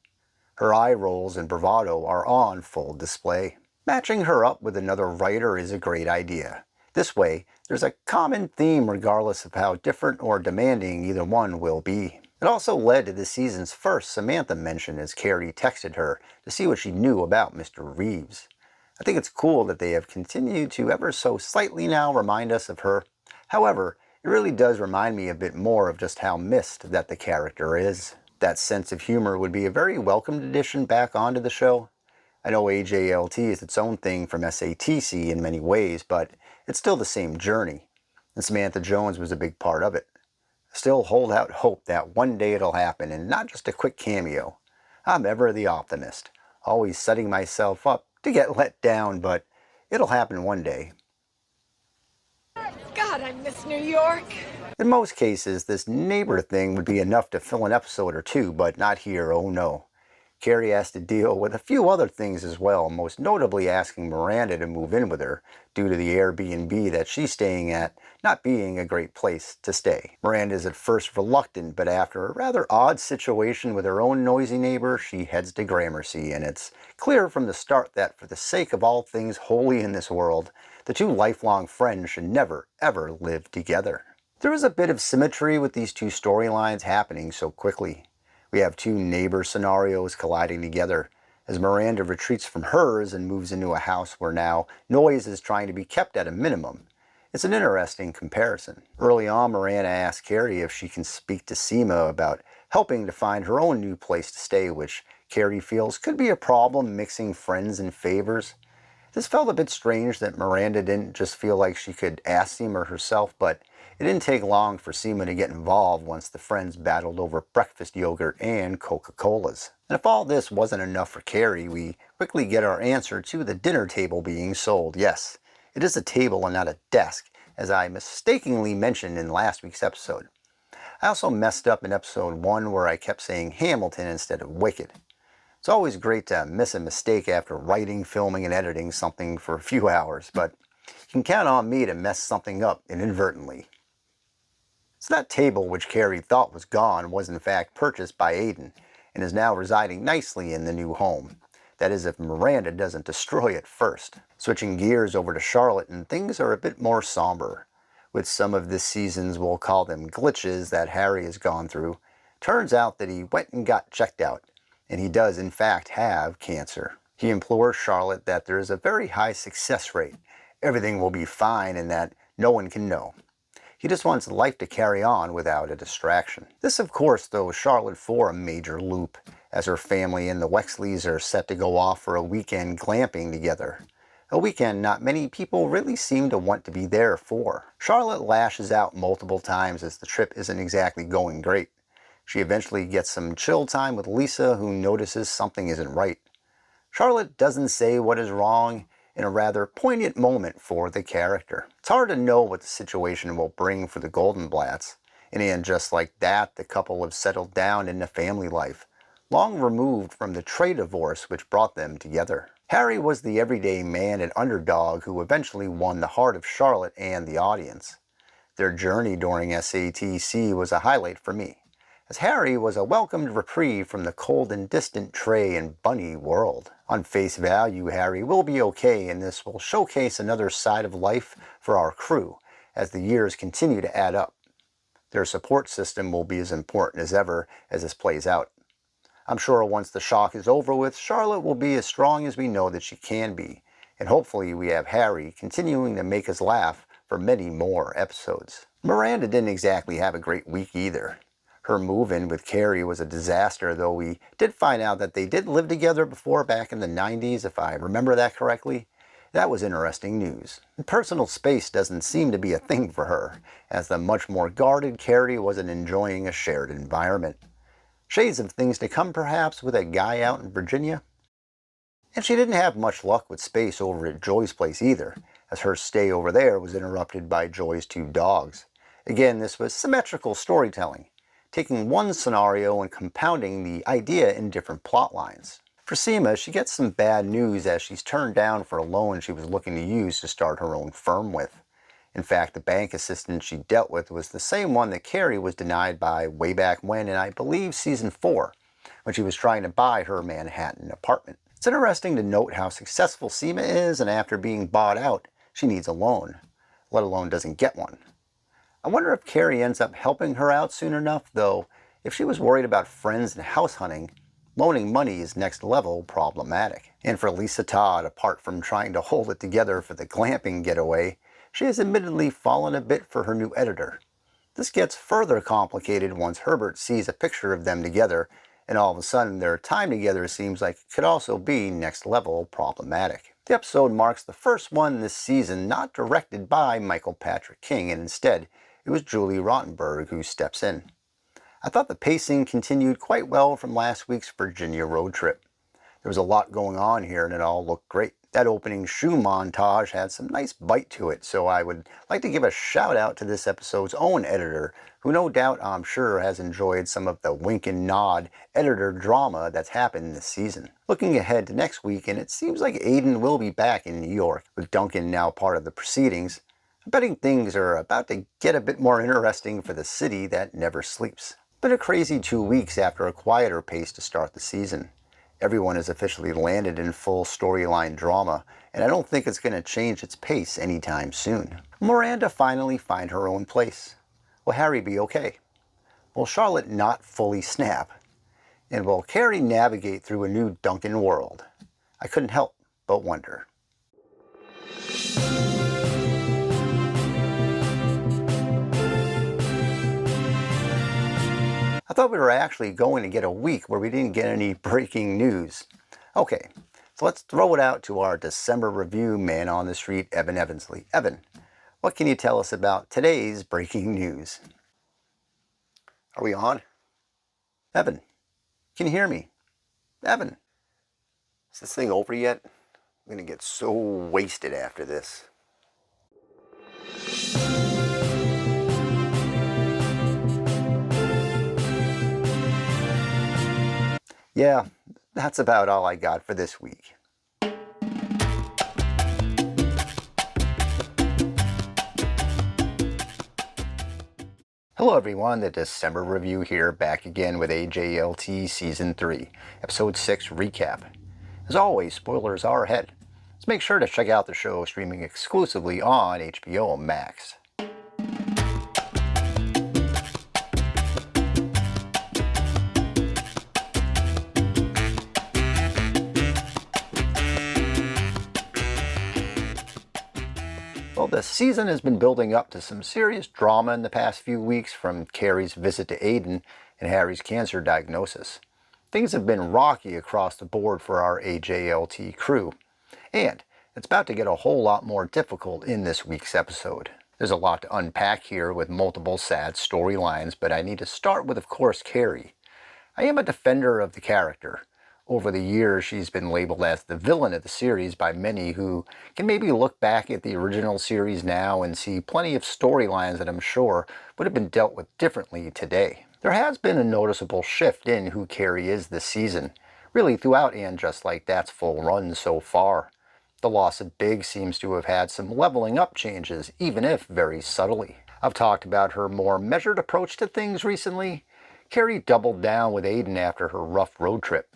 [SPEAKER 1] Her eye rolls and bravado are on full display. Matching her up with another writer is a great idea. This way, there's a common theme regardless of how different or demanding either one will be. It also led to the season's first Samantha mention as Carrie texted her to see what she knew about Mr. Reeves. I think it's cool that they have continued to ever so slightly now remind us of her. However, it really does remind me a bit more of just how missed that the character is. That sense of humor would be a very welcomed addition back onto the show. I know AJLT is its own thing from SATC in many ways, but it's still the same journey, and Samantha Jones was a big part of it. I still hold out hope that one day it'll happen, and not just a quick cameo. I'm ever the optimist, always setting myself up to get let down, but it'll happen one day.
[SPEAKER 8] God, I miss New York.
[SPEAKER 1] In most cases, this neighbor thing would be enough to fill an episode or two, but not here, oh no. Carrie has to deal with a few other things as well, most notably asking Miranda to move in with her due to the Airbnb that she's staying at not being a great place to stay. Miranda is at first reluctant, but after a rather odd situation with her own noisy neighbor, she heads to Gramercy, and it's clear from the start that for the sake of all things holy in this world, the two lifelong friends should never, ever live together. There is a bit of symmetry with these two storylines happening so quickly. We have two neighbor scenarios colliding together as Miranda retreats from hers and moves into a house where now noise is trying to be kept at a minimum. It's an interesting comparison. Early on, Miranda asks Carrie if she can speak to Seema about helping to find her own new place to stay, which Carrie feels could be a problem mixing friends and favors. This felt a bit strange that Miranda didn't just feel like she could ask Seema herself, but it didn't take long for Seema to get involved once the friends battled over breakfast yogurt and Coca-Colas. And if all this wasn't enough for Carrie, we quickly get our answer to the dinner table being sold. Yes, it is a table and not a desk, as I mistakenly mentioned in last week's episode. I also messed up in episode 1 where I kept saying Hamilton instead of Wicked. It's always great to miss a mistake after writing, filming, and editing something for a few hours, but you can count on me to mess something up inadvertently. So that table, which Carrie thought was gone, was in fact purchased by Aiden and is now residing nicely in the new home. That is, if Miranda doesn't destroy it first. Switching gears over to Charlotte, and things are a bit more somber. With some of this season's, we'll call them glitches, that Harry has gone through, turns out that he went and got checked out, and he does in fact have cancer. He implores Charlotte that there is a very high success rate, everything will be fine, and that no one can know. He just wants life to carry on without a distraction. This, of course, throws Charlotte for a major loop, as her family and the Wexleys are set to go off for a weekend glamping together. a weekend not many people really seem to want to be there for. Charlotte lashes out multiple times as the trip isn't exactly going great. She eventually gets some chill time with Lisa, who notices something isn't right. Charlotte doesn't say what is wrong in a rather poignant moment for the character. It's hard to know what the situation will bring for the Goldenblatts. And just like that, the couple have settled down into family life, long removed from the trade divorce which brought them together. Harry was the everyday man and underdog who eventually won the heart of Charlotte and the audience. Their journey during SATC was a highlight for me, as Harry was a welcomed reprieve from the cold and distant Trey and Bunny world. On face value, Harry will be okay, and this will showcase another side of life for our crew as the years continue to add up. Their support system will be as important as ever as this plays out. I'm sure once the shock is over with, Charlotte will be as strong as we know that she can be, and hopefully we have Harry continuing to make us laugh for many more episodes. Miranda didn't exactly have a great week either. Her move-in with Carrie was a disaster, though we did find out that they did live together before back in the 90s, if I remember that correctly. That was interesting news. Personal space doesn't seem to be a thing for her, as the much more guarded Carrie wasn't enjoying a shared environment. Shades of things to come perhaps with a guy out in Virginia. And she didn't have much luck with space over at Joy's place either, as her stay over there was interrupted by Joy's 2 dogs. Again, this was symmetrical storytelling, taking one scenario and compounding the idea in different plot lines. For Seema, she gets some bad news as she's turned down for a loan she was looking to use to start her own firm with. In fact, the bank assistant she dealt with was the same one that Carrie was denied by way back when in, I believe, season 4, when she was trying to buy her Manhattan apartment. It's interesting to note how successful Seema is, and after being bought out, she needs a loan, let alone doesn't get one. I wonder if Carrie ends up helping her out soon enough, though if she was worried about friends and house hunting, loaning money is next level problematic. And for Lisa Todd, apart from trying to hold it together for the glamping getaway, she has admittedly fallen a bit for her new editor. This gets further complicated once Herbert sees a picture of them together, and all of a sudden their time together seems like it could also be next level problematic. The episode marks the first one this season not directed by Michael Patrick King, and instead it was Julie Rottenberg who steps in. I thought the pacing continued quite well from last week's Virginia road trip. There was a lot going on here and it all looked great. That opening shoe montage had some nice bite to it, so I would like to give a shout out to this episode's own editor, who no doubt I'm sure has enjoyed some of the wink and nod editor drama that's happened this season. Looking ahead to next week, and it seems like Aiden will be back in New York, with Duncan now part of the proceedings. I'm betting things are about to get a bit more interesting for the city that never sleeps. Been a crazy 2 weeks after a quieter pace to start the season. Everyone has officially landed in full storyline drama, and I don't think it's going to change its pace anytime soon. Will Miranda finally find her own place? Will Harry be okay? Will Charlotte not fully snap? And will Carrie navigate through a new Duncan world? I couldn't help but wonder. I thought we were actually going to get a week where we didn't get any breaking news. Okay, so let's throw it out to our December review man on the street, Evan Evansley. Evan, what can you tell us about today's breaking news? Are we on? Evan, can you hear me? Evan, is this thing over yet? I'm going to get so wasted after this. Yeah, that's about all I got for this week. Hello everyone, the December review here, back again with AJLT Season 3, Episode 6 recap. As always, spoilers are ahead, so make sure to check out the show streaming exclusively on HBO Max. Well, the season has been building up to some serious drama in the past few weeks, from Carrie's visit to Aiden and Harry's cancer diagnosis. Things have been rocky across the board for our AJLT crew. And It's about to get a whole lot more difficult in this week's episode. There's a lot to unpack here with multiple sad storylines, but I need to start with, of course, Carrie. I am a defender of the character. Over the years, she's been labeled as the villain of the series by many who can maybe look back at the original series now and see plenty of storylines that I'm sure would have been dealt with differently today. There has been a noticeable shift in who Carrie is this season, really throughout And Just Like That's full run so far. The loss of Big seems to have had some leveling up changes, even if very subtly. I've talked about her more measured approach to things recently. Carrie doubled down with Aiden after her rough road trip,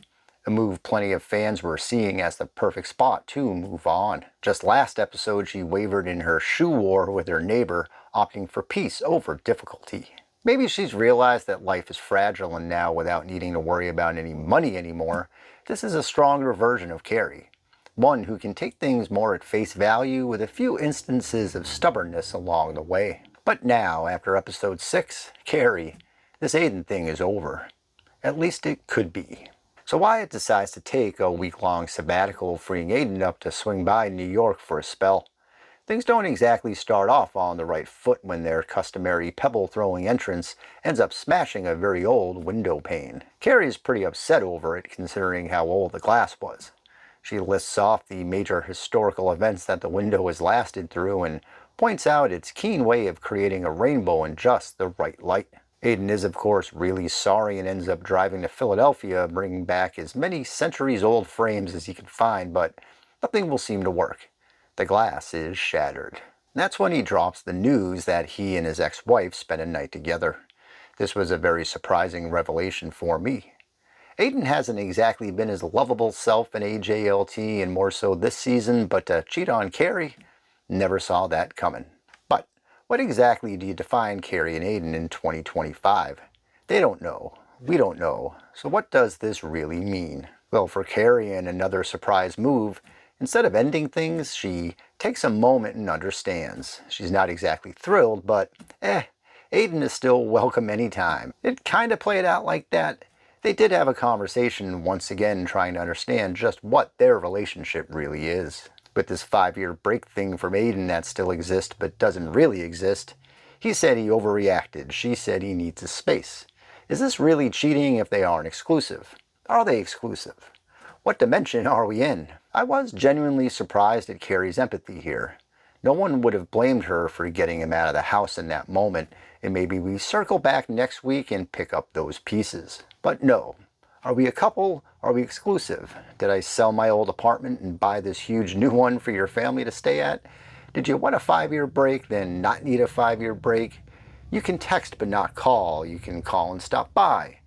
[SPEAKER 1] a move plenty of fans were seeing as the perfect spot to move on. Just last episode, she wavered in her shoe war with her neighbor, opting for peace over difficulty. Maybe she's realized that life is fragile, and now, without needing to worry about any money anymore, this is a stronger version of Carrie. One who can take things more at face value with a few instances of stubbornness along the way. But now, after episode 6, Carrie, this Aiden thing is over. At least it could be. So Wyatt decides to take a week-long sabbatical, freeing Aiden up to swing by New York for a spell. Things don't exactly start off on the right foot when their customary pebble-throwing entrance ends up smashing a very old window pane. Carrie's pretty upset over it, considering how old the glass was. She lists off the major historical events that the window has lasted through and points out its keen way of creating a rainbow in just the right light. Aiden is, of course, really sorry and ends up driving to Philadelphia, bringing back as many centuries-old frames as he can find, but nothing will seem to work. The glass is shattered. And that's when he drops the news that he and his ex-wife spent a night together. This was a very surprising revelation for me. Aiden hasn't exactly been his lovable self in AJLT, and more so this season, but to cheat on Carrie, never saw that coming. But what exactly do you define Carrie and Aiden in 2025? They don't know. We don't know. So what does this really mean? Well, for Carrie, in another surprise move, instead of ending things, she takes a moment and understands. She's not exactly thrilled, but Aiden is still welcome anytime. It kind of played out like that. They did have a conversation, once again trying to understand just what their relationship really is. With this 5-year break thing from Aiden that still exists but doesn't really exist, he said he overreacted. She said he needs a space. Is this really cheating if they aren't exclusive? Are they exclusive? What dimension are we in? I was genuinely surprised at Carrie's empathy here. No one would have blamed her for getting him out of the house in that moment, and maybe we circle back next week and pick up those pieces. But no. Are we a couple? Are we exclusive? Did I sell my old apartment and buy this huge new one for your family to stay at? Did you want a 5-year break, then not need a 5-year break? You can text but not call. You can call and stop by.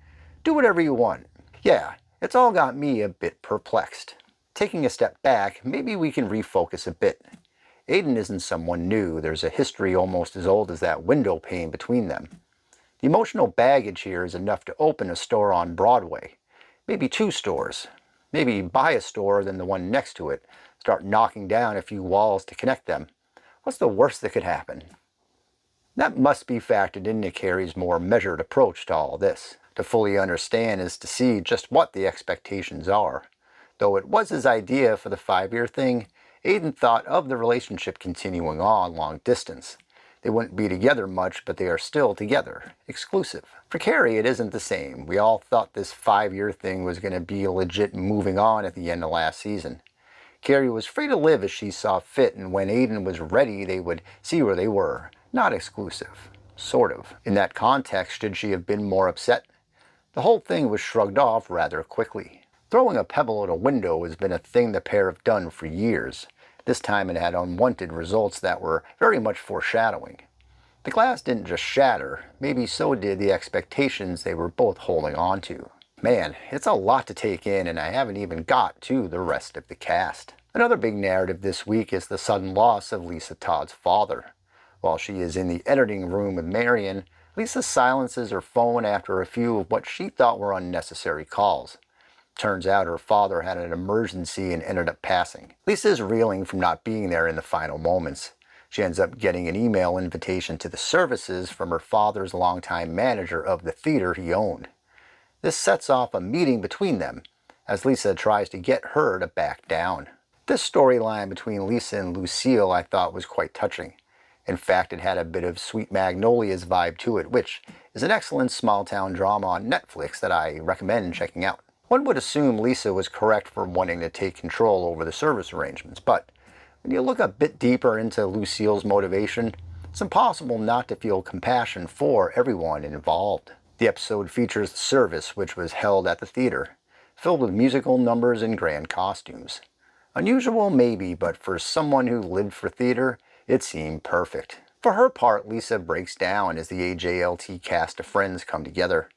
[SPEAKER 1] Do whatever you want. Yeah, it's all got me a bit perplexed. Taking a step back, maybe we can refocus a bit. Aiden isn't someone new. There's a history almost as old as that window pane between them. The emotional baggage here is enough to open a store on Broadway. Maybe 2 stores. Maybe buy a store, then the one next to it. Start knocking down a few walls to connect them. What's the worst that could happen? That must be factored into Carrie's more measured approach to all this. To fully understand is to see just what the expectations are. Though it was his idea for the 5-year thing, Aiden thought of the relationship continuing on long distance. They wouldn't be together much, but they are still together, exclusive. For Carrie, it isn't the same. We all thought this 5-year thing was going to be legit moving on at the end of last season. Carrie was free to live as she saw fit, and when Aiden was ready, they would see where they were. Not exclusive. Sort of. In that context, should she have been more upset? The whole thing was shrugged off rather quickly. Throwing a pebble at a window has been a thing the pair have done for years. This time it had unwanted results that were very much foreshadowing. The glass didn't just shatter, maybe so did the expectations they were both holding on to. Man, it's a lot to take in, and I haven't even got to the rest of the cast. Another big narrative this week is the sudden loss of Lisa Todd's father. While she is in the editing room with Marion, Lisa silences her phone after a few of what she thought were unnecessary calls. Turns out her father had an emergency and ended up passing. Lisa is reeling from not being there in the final moments. She ends up getting an email invitation to the services from her father's longtime manager of the theater he owned. This sets off a meeting between them, as Lisa tries to get her to back down. This storyline between Lisa and Lucille I thought was quite touching. In fact, it had a bit of Sweet Magnolia's vibe to it, which is an excellent small-town drama on Netflix that I recommend checking out. One would assume Lisa was correct for wanting to take control over the service arrangements, but when you look a bit deeper into Lucille's motivation, it's impossible not to feel compassion for everyone involved. The episode features the service, which was held at the theater, filled with musical numbers and grand costumes. Unusual maybe, but for someone who lived for theater, it seemed perfect. For her part, Lisa breaks down as the AJLT cast of friends come together.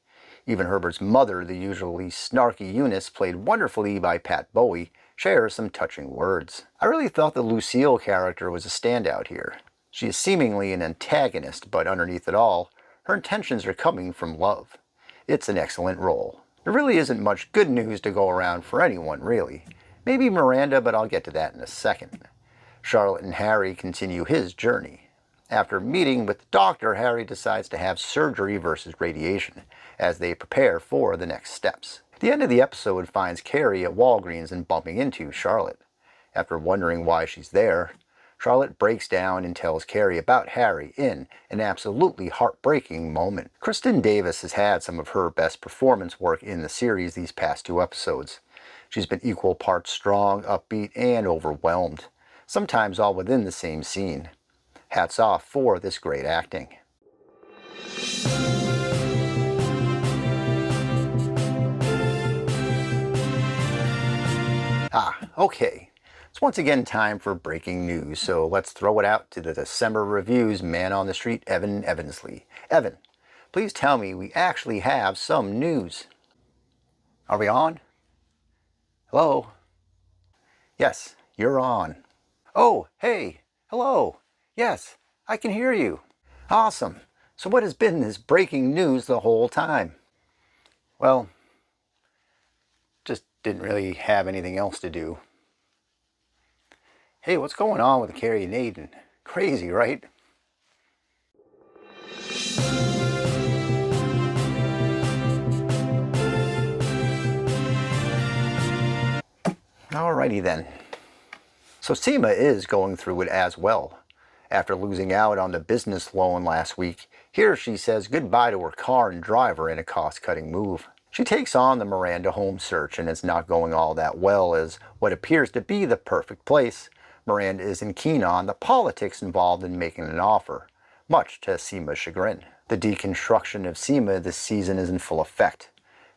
[SPEAKER 1] Even Herbert's mother, the usually snarky Eunice, played wonderfully by Pat Bowie, shares some touching words. I really thought the Lucille character was a standout here. She is seemingly an antagonist, but underneath it all, her intentions are coming from love. It's an excellent role. There really isn't much good news to go around for anyone, really. Maybe Miranda, but I'll get to that in a second. Charlotte and Harry continue his journey. After meeting with the doctor, Harry decides to have surgery versus radiation, as they prepare for the next steps. The end of the episode finds Carrie at Walgreens and bumping into Charlotte. After wondering why she's there, Charlotte breaks down and tells Carrie about Harry in an absolutely heartbreaking moment. Kristen Davis has had some of her best performance work in the series these past 2 episodes. She's been equal parts strong, upbeat, and overwhelmed, sometimes all within the same scene. Hats off for this great acting. Okay. It's once again time for breaking news, so let's throw it out to the December Review's man on the street, Evan Evansley. Evan, please tell me we actually have some news. Are we on? Hello? Yes, you're on. Oh, hey, hello. Yes, I can hear you. Awesome. So what has been this breaking news the whole time? Well, just didn't really have anything else to do. Hey, what's going on with Carrie and Aiden? Crazy, right? Alrighty then. So Seema is going through it as well. After losing out on the business loan last week, here she says goodbye to her car and driver in a cost-cutting move. She takes on the Miranda home search, and it's not going all that well as what appears to be the perfect place. Miranda isn't keen on the politics involved in making an offer, much to Seema's chagrin. The deconstruction of Seema this season is in full effect.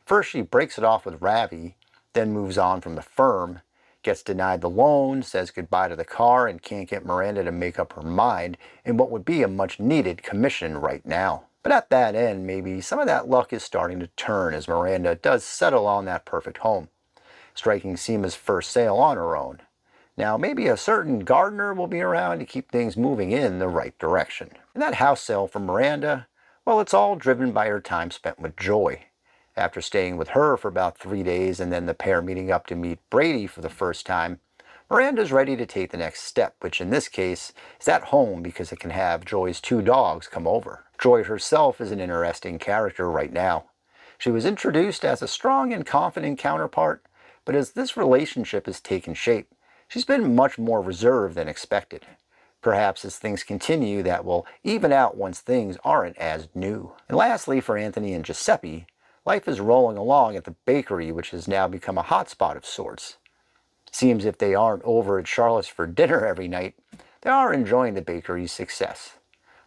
[SPEAKER 1] First she breaks it off with Ravi, then moves on from the firm, gets denied the loan, says goodbye to the car, and can't get Miranda to make up her mind in what would be a much needed commission right now. But at that end, maybe some of that luck is starting to turn as Miranda does settle on that perfect home, striking Seema's first sale on her own. Now maybe a certain gardener will be around to keep things moving in the right direction. And that house sale for Miranda, well, it's all driven by her time spent with Joy. After staying with her for about 3 days and then the pair meeting up to meet Brady for the first time, Miranda's ready to take the next step, which in this case is at home because it can have Joy's 2 dogs come over. Joy herself is an interesting character right now. She was introduced as a strong and confident counterpart, but as this relationship has taken shape, she's been much more reserved than expected. Perhaps as things continue, that will even out once things aren't as new. And lastly, for Anthony and Giuseppe, life is rolling along at the bakery, which has now become a hotspot of sorts. Seems if they aren't over at Charlotte's for dinner every night, they are enjoying the bakery's success.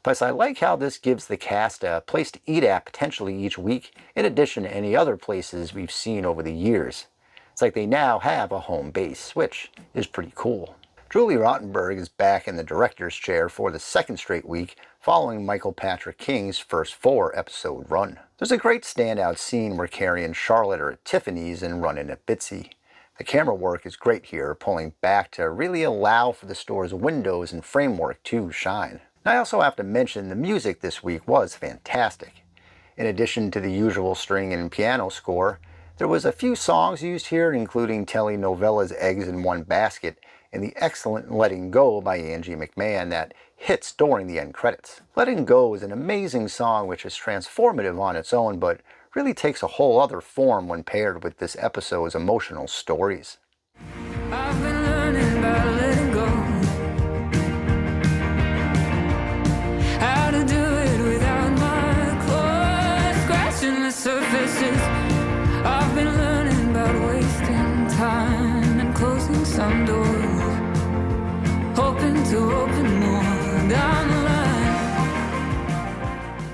[SPEAKER 1] Plus, I like how this gives the cast a place to eat at potentially each week, in addition to any other places we've seen over the years. It's like they now have a home base, which is pretty cool. Julie Rottenberg is back in the director's chair for the 2nd straight week, following Michael Patrick King's first 4-episode run. There's a great standout scene where Carrie and Charlotte are at Tiffany's and run in at Bitsy. The camera work is great here, pulling back to really allow for the store's windows and framework to shine. And I also have to mention the music this week was fantastic. In addition to the usual string and piano score, there was a few songs used here, including telenovelas Eggs in One Basket and the excellent Letting Go by Angie McMahon that hits during the end credits. Letting Go is an amazing song which is transformative on its own, but really takes a whole other form when paired with this episode's emotional stories.
[SPEAKER 8] I've been learning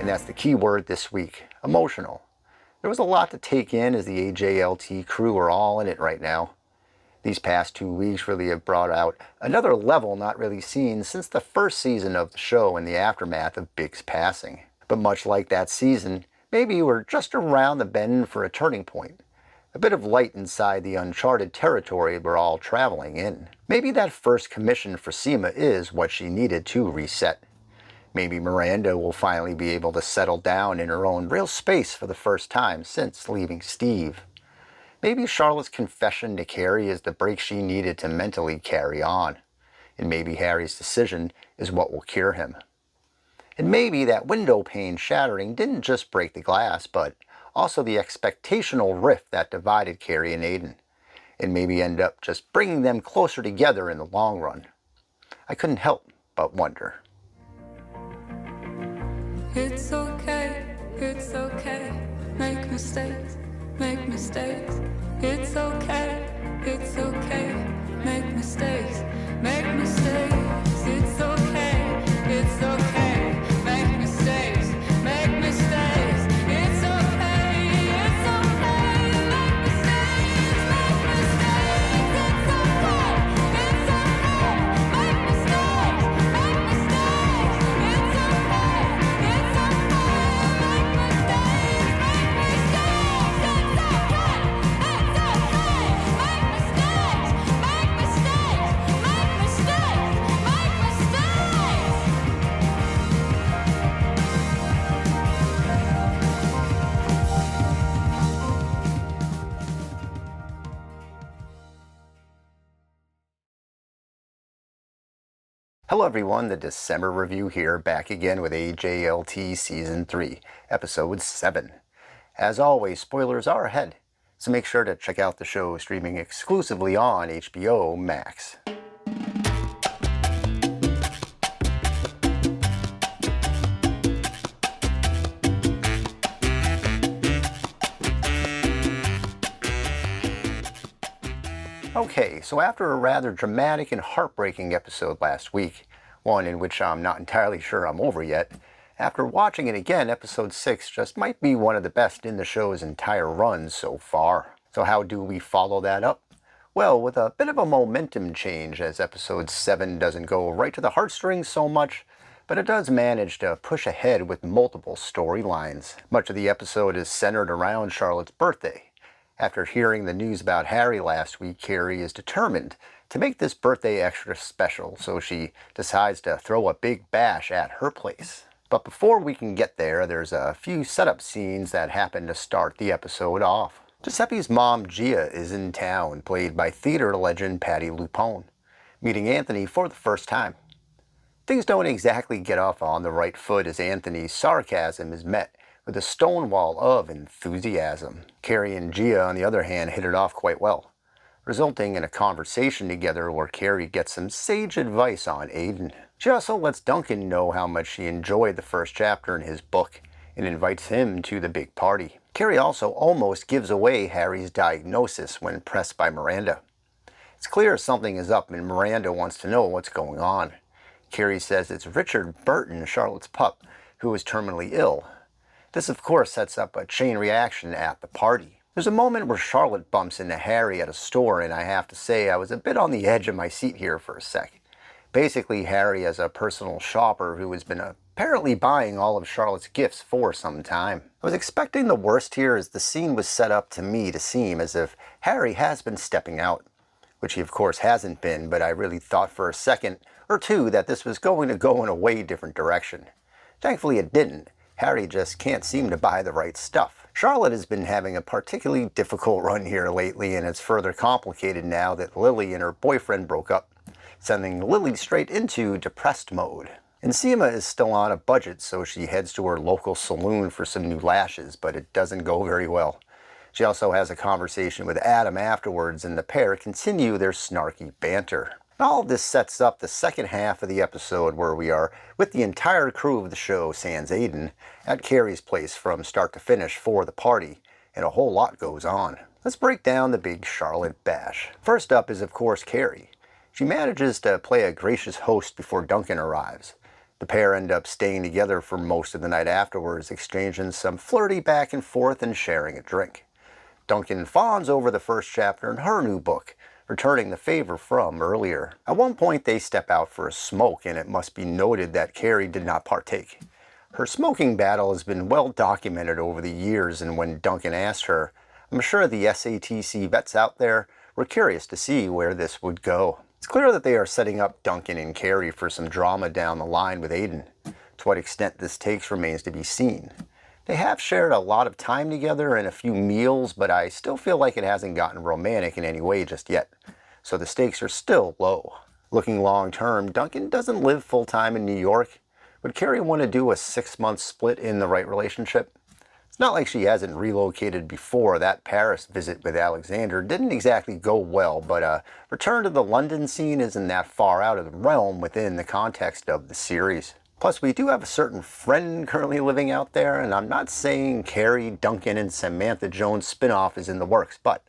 [SPEAKER 1] And that's the key word this week, emotional. There was a lot to take in as the AJLT crew are all in it right now. These past 2 weeks really have brought out another level not really seen since the first season of the show in the aftermath of Big's passing. But much like that season, maybe we're just around the bend for a turning point. A bit of light inside the uncharted territory we're all traveling in. Maybe that first commission for Seema is what she needed to reset. Maybe Miranda will finally be able to settle down in her own real space for the first time since leaving Steve. Maybe Charlotte's confession to Carrie is the break she needed to mentally carry on. And maybe Harry's decision is what will cure him. And maybe that window pane shattering didn't just break the glass, but also the expectational rift that divided Carrie and Aiden. And maybe end up just bringing them closer together in the long run. I couldn't help but wonder.
[SPEAKER 8] It's okay, make mistakes, make mistakes. It's okay, make mistakes, make mistakes. It's okay, make mistakes, make mistakes. It's okay, make mistakes, make mistakes. It's okay, make mistakes, make mistakes. It's okay, make
[SPEAKER 1] Hello everyone, the December review here, back again with AJLT Season 3, Episode 7. As always, spoilers are ahead, so make sure to check out the show streaming exclusively on HBO Max. Okay, so after a rather dramatic and heartbreaking episode last week, one in which I'm not entirely sure I'm over yet, after watching it again, episode 6 just might be one of the best in the show's entire run so far. So how do we follow that up? Well, with a bit of a momentum change, as episode 7 doesn't go right to the heartstrings so much, but it does manage to push ahead with multiple storylines. Much of the episode is centered around Charlotte's birthday. After hearing the news about Harry last week, Carrie is determined to make this birthday extra special, so she decides to throw a big bash at her place. But before we can get there, there's a few setup scenes that happen to start the episode off. Giuseppe's mom, Gia, is in town, played by theater legend Patti LuPone, meeting Anthony for the first time. Things don't exactly get off on the right foot as Anthony's sarcasm is met with a stonewall of enthusiasm. Carrie and Gia, on the other hand, hit it off quite well, resulting in a conversation together where Carrie gets some sage advice on Aiden. She also lets Duncan know how much she enjoyed the first chapter in his book and invites him to the big party. Carrie also almost gives away Harry's diagnosis when pressed by Miranda. It's clear something is up and Miranda wants to know what's going on. Carrie says it's Richard Burton, Charlotte's pup, who is terminally ill. This, of course, sets up a chain reaction at the party. There's a moment where Charlotte bumps into Harry at a store, and I have to say I was a bit on the edge of my seat here for a sec. Basically, Harry is a personal shopper who has been apparently buying all of Charlotte's gifts for some time. I was expecting the worst here as the scene was set up to me to seem as if Harry has been stepping out, which he of course hasn't been, but I really thought for a second or two that this was going to go in a way different direction. Thankfully it didn't. Harry just can't seem to buy the right stuff. Charlotte has been having a particularly difficult run here lately, and it's further complicated now that Lily and her boyfriend broke up, sending Lily straight into depressed mode. And Seema is still on a budget, so she heads to her local saloon for some new lashes, but it doesn't go very well. She also has a conversation with Adam afterwards, and the pair continue their snarky banter. All of this sets up the second half of the episode where we are with the entire crew of the show, sans Aiden, at Carrie's place from start to finish for the party, and a whole lot goes on. Let's break down the big Charlotte bash. First up is of course Carrie. She manages to play a gracious host before Duncan arrives. The The pair end up staying together for most of the night afterwards, exchanging some flirty back and forth and sharing a drink. Duncan fawns over the first chapter in her new book, returning the favor from earlier. At one point they step out for a smoke, and it must be noted that Carrie did not partake. Her smoking battle has been well documented over the years, and when Duncan asked her, I'm sure the SATC vets out there were curious to see where this would go. It's clear that they are setting up Duncan and Carrie for some drama down the line with Aiden. To what extent this takes remains to be seen. They have shared a lot of time together and a few meals, but I still feel like it hasn't gotten romantic in any way just yet. So the stakes are still low. Looking long term, Duncan doesn't live full time in New York. Would Carrie want to do a 6-month split in the right relationship? It's not like she hasn't relocated before. That Paris visit with Alexander didn't exactly go well, but a return to the London scene isn't that far out of the realm within the context of the series. Plus, we do have a certain friend currently living out there, and I'm not saying Carrie, Duncan, and Samantha Jones spinoff is in the works, but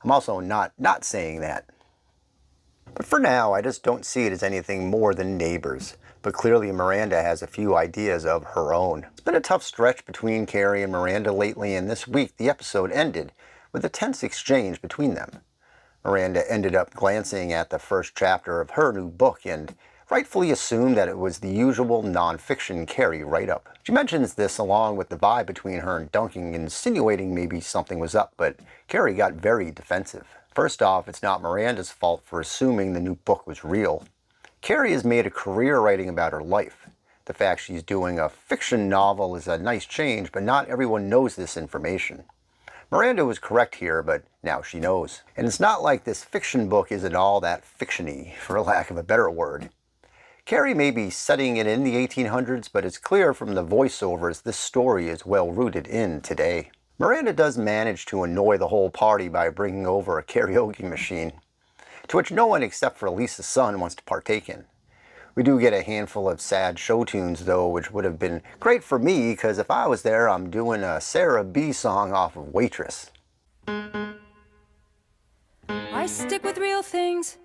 [SPEAKER 1] I'm also not saying that. But for now, I just don't see it as anything more than neighbors. But clearly Miranda has a few ideas of her own. It's been a tough stretch between Carrie and Miranda lately, and this week the episode ended with a tense exchange between them. Miranda ended up glancing at the first chapter of her new book and rightfully assumed that it was the usual non-fiction Carrie write-up. She mentions this along with the vibe between her and Duncan, insinuating maybe something was up, but Carrie got very defensive. First off, it's not Miranda's fault for assuming the new book was real. Carrie has made a career writing about her life. The fact she's doing a fiction novel is a nice change, but not everyone knows this information. Miranda was correct here, but now she knows. And it's not like this fiction book isn't all that fiction-y, for lack of a better word. Carrie may be setting it in the 1800s, but it's clear from the voiceovers this story is well rooted in today. Miranda does manage to annoy the whole party by bringing over a karaoke machine, to which no one except for Lisa's son wants to partake in. We do get a handful of sad show tunes though, which would have been great for me, because if I was there, I'm doing a Sarah B song off of Waitress.
[SPEAKER 8] I stick with real things,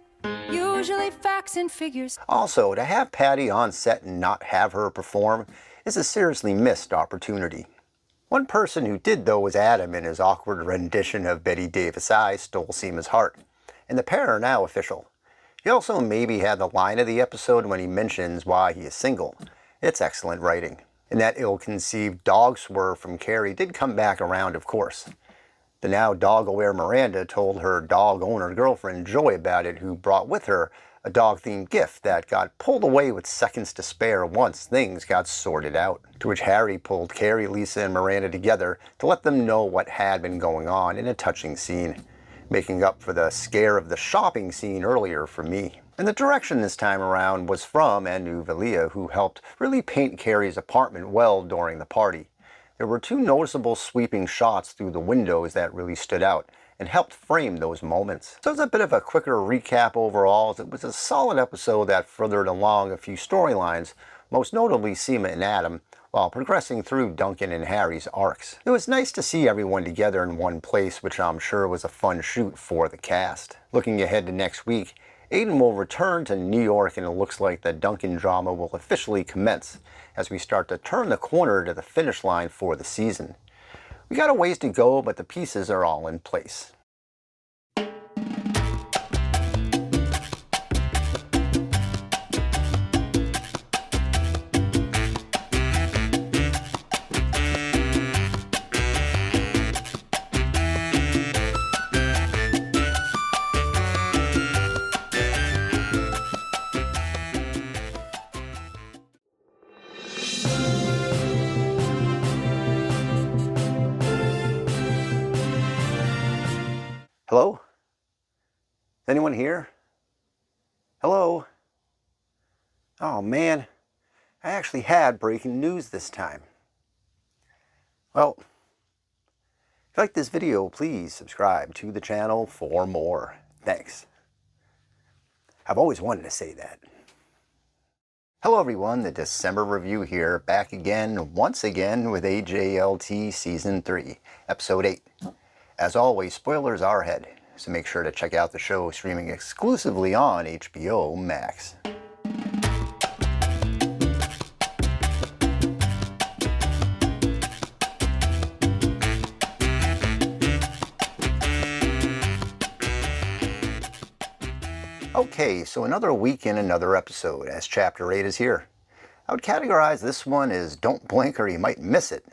[SPEAKER 8] usually facts and figures.
[SPEAKER 1] Also, to have Patty on set and not have her perform is a seriously missed opportunity. One person who did though was Adam in his awkward rendition of Betty Davis' I Stole Seema's Heart, and the pair are now official. He also maybe had the line of the episode when he mentions why he is single. It's excellent writing. And that ill-conceived dog swerve from Carrie did come back around, of course. The now dog-aware Miranda told her dog-owner girlfriend Joy about it, who brought with her a dog-themed gift that got pulled away with seconds to spare once things got sorted out. To which Harry pulled Carrie, Lisa, and Miranda together to let them know what had been going on in a touching scene, making up for the scare of the shopping scene earlier for me. And the direction this time around was from Anu Valia, who helped really paint Carrie's apartment well during the party. There were two noticeable sweeping shots through the windows that really stood out and helped frame those moments. So it's a bit of a quicker recap overall, as it was a solid episode that furthered along a few storylines, most notably Seema and Adam, while progressing through Duncan and Harry's arcs. It was nice to see everyone together in one place, which I'm sure was a fun shoot for the cast. Looking ahead to next week, Aiden will return to New York, and it looks like the Duncan drama will officially commence as we start to turn the corner to the finish line for the season. We got a ways to go, but the pieces are all in place. Hello? Anyone here? Hello? Oh man, I actually had breaking news this time. Well, if you like this video, please subscribe to the channel for more. Thanks. I've always wanted to say that. Hello everyone, the December review here, back again, once again, with AJLT Season 3, Episode 8. As always, spoilers are ahead, so make sure to check out the show streaming exclusively on HBO Max. Okay, so another week in another episode, as Chapter 8 is here. I would categorize this one as don't blink or you might miss it.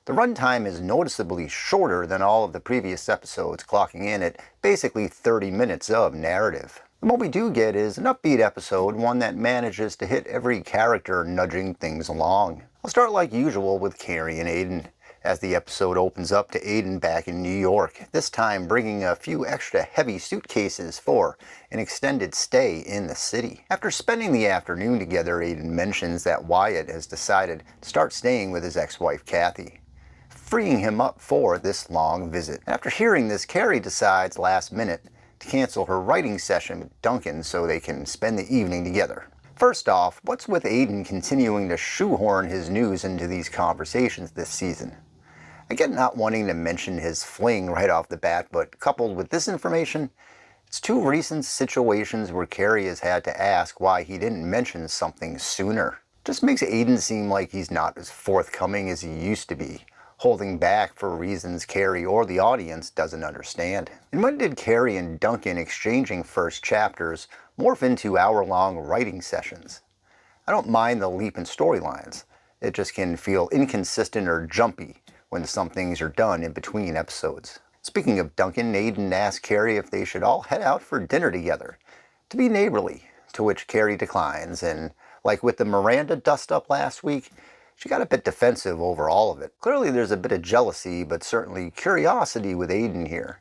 [SPEAKER 1] The runtime is noticeably shorter than all of the previous episodes, clocking in at basically 30 minutes of narrative. And what we do get is an upbeat episode, one that manages to hit every character nudging things along. I'll start like usual with Carrie and Aiden, as the episode opens up to Aiden back in New York, this time bringing a few extra heavy suitcases for an extended stay in the city. After spending the afternoon together, Aiden mentions that Wyatt has decided to start staying with his ex-wife Kathy, freeing him up for this long visit. After hearing this, Carrie decides last minute to cancel her writing session with Duncan so they can spend the evening together. First off, what's with Aiden continuing to shoehorn his news into these conversations this season? I get not wanting to mention his fling right off the bat, but coupled with this information, it's two recent situations where Carrie has had to ask why he didn't mention something sooner. Just makes Aiden seem like he's not as forthcoming as he used to be, holding back for reasons Carrie or the audience doesn't understand. And when did Carrie and Duncan exchanging first chapters morph into hour-long writing sessions? I don't mind the leap in storylines. It just can feel inconsistent or jumpy when some things are done in between episodes. Speaking of Duncan, Aiden asks Carrie if they should all head out for dinner together, to be neighborly, to which Carrie declines, and like with the Miranda dust-up last week, she got a bit defensive over all of it. Clearly there's a bit of jealousy, but certainly curiosity with Aiden here.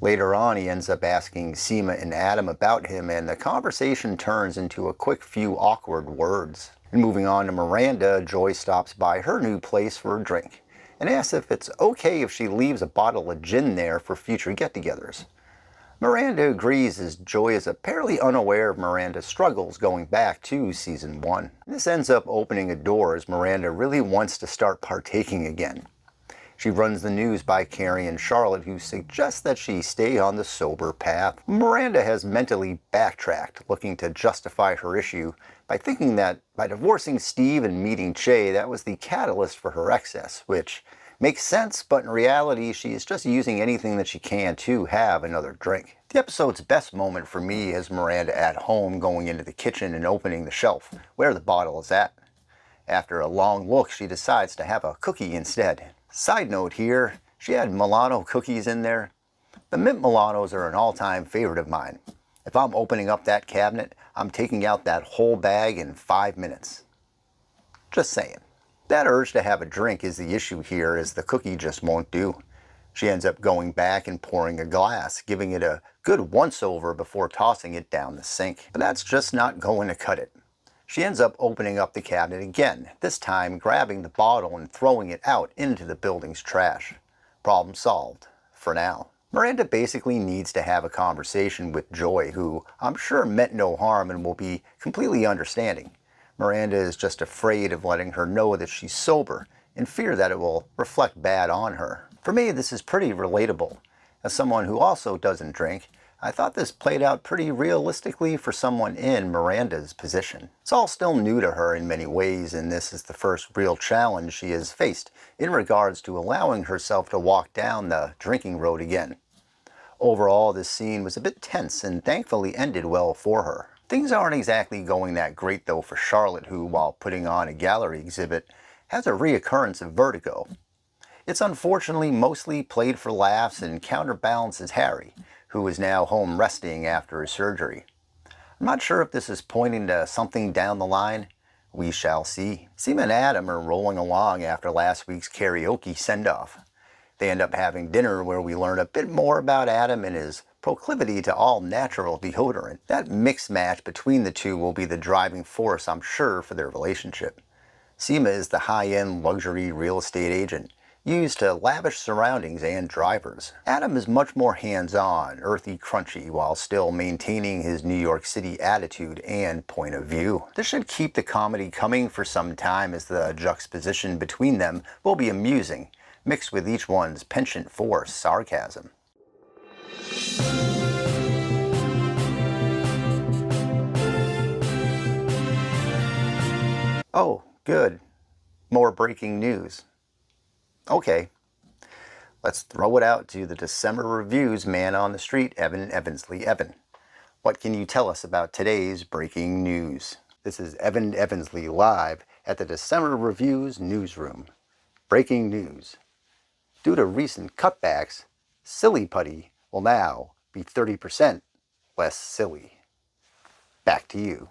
[SPEAKER 1] Later on, he ends up asking Seema and Adam about him, and the conversation turns into a quick few awkward words. And moving on to Miranda, Joy stops by her new place for a drink and asks if it's okay if she leaves a bottle of gin there for future get-togethers. Miranda agrees, as Joy is apparently unaware of Miranda's struggles going back to Season 1. This ends up opening a door as Miranda really wants to start partaking again. She runs the news by Carrie and Charlotte, who suggest that she stay on the sober path. Miranda has mentally backtracked, looking to justify her issue by thinking that by divorcing Steve and meeting Che, that was the catalyst for her excess, which makes sense, but in reality, she is just using anything that she can to have another drink. The episode's best moment for me is Miranda at home going into the kitchen and opening the shelf where the bottle is at. After a long look, she decides to have a cookie instead. Side note here, she had Milano cookies in there. The mint Milanos are an all-time favorite of mine. If I'm opening up that cabinet, I'm taking out that whole bag in 5 minutes. Just saying. That urge to have a drink is the issue here, as the cookie just won't do. She ends up going back and pouring a glass, giving it a good once-over before tossing it down the sink. But that's just not going to cut it. She ends up opening up the cabinet again, this time grabbing the bottle and throwing it out into the building's trash. Problem solved, for now. Miranda basically needs to have a conversation with Joy, who I'm sure meant no harm and will be completely understanding. Miranda is just afraid of letting her know that she's sober, in fear that it will reflect bad on her. For me, this is pretty relatable. As someone who also doesn't drink, I thought this played out pretty realistically for someone in Miranda's position. It's all still new to her in many ways, and this is the first real challenge she has faced in regards to allowing herself to walk down the drinking road again. Overall, this scene was a bit tense and thankfully ended well for her. Things aren't exactly going that great though for Charlotte, who, while putting on a gallery exhibit, has a reoccurrence of vertigo. It's unfortunately mostly played for laughs and counterbalances Harry, who is now home resting after his surgery. I'm not sure if this is pointing to something down the line. We shall see. Seema and Adam are rolling along after last week's karaoke send-off. They end up having dinner where we learn a bit more about Adam and his proclivity to all natural deodorant. That mixed match between the two will be the driving force, I'm sure, for their relationship. Seema is the high-end luxury real estate agent, used to lavish surroundings and drivers. Adam is much more hands-on, earthy, crunchy, while still maintaining his New York City attitude and point of view. This should keep the comedy coming for some time, as the juxtaposition between them will be amusing, mixed with each one's penchant for sarcasm. Oh, good. More breaking news. Okay, let's throw it out to the December Review's man on the street, Evan Evansley Evan. What can you tell us about today's breaking news? This is Evan Evansley live at the December Reviews newsroom. Breaking news. Due to recent cutbacks, Silly Putty will now be 30% less silly. Back to you.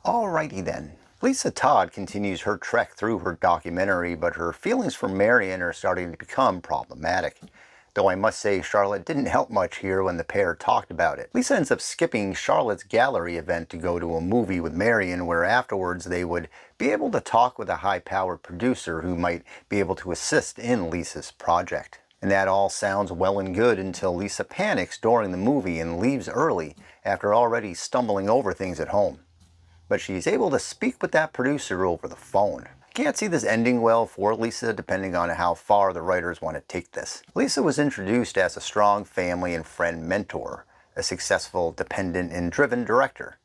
[SPEAKER 1] Alrighty then. Lisa Todd continues her trek through her documentary, but her feelings for Marion are starting to become problematic. Though I must say Charlotte didn't help much here when the pair talked about it. Lisa ends up skipping Charlotte's gallery event to go to a movie with Marion, where afterwards they would be able to talk with a high-powered producer who might be able to assist in Lisa's project. And that all sounds well and good until Lisa panics during the movie and leaves early after already stumbling over things at home. But she's able to speak with that producer over the phone. Can't see this ending well for Lisa, depending on how far the writers want to take this. Lisa was introduced as a strong family and friend mentor, a successful, dependent, and driven director.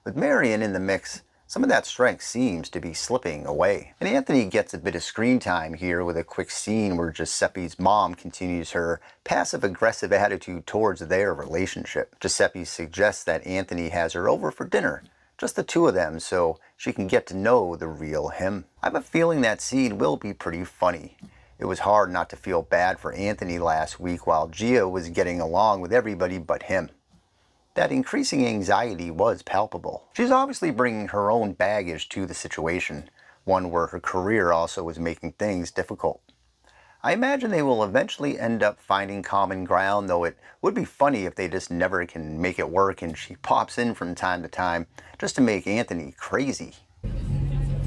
[SPEAKER 1] With Marion in the mix, some of that strength seems to be slipping away. And Anthony gets a bit of screen time here with a quick scene where Giuseppe's mom continues her passive-aggressive attitude towards their relationship. Giuseppe suggests that Anthony has her over for dinner, just the two of them, so she can get to know the real him. I have a feeling that scene will be pretty funny. It was hard not to feel bad for Anthony last week while Gia was getting along with everybody but him. That increasing anxiety was palpable. She's obviously bringing her own baggage to the situation, one where her career also is making things difficult. I imagine they will eventually end up finding common ground, though it would be funny if they just never can make it work and she pops in from time to time just to make Anthony crazy.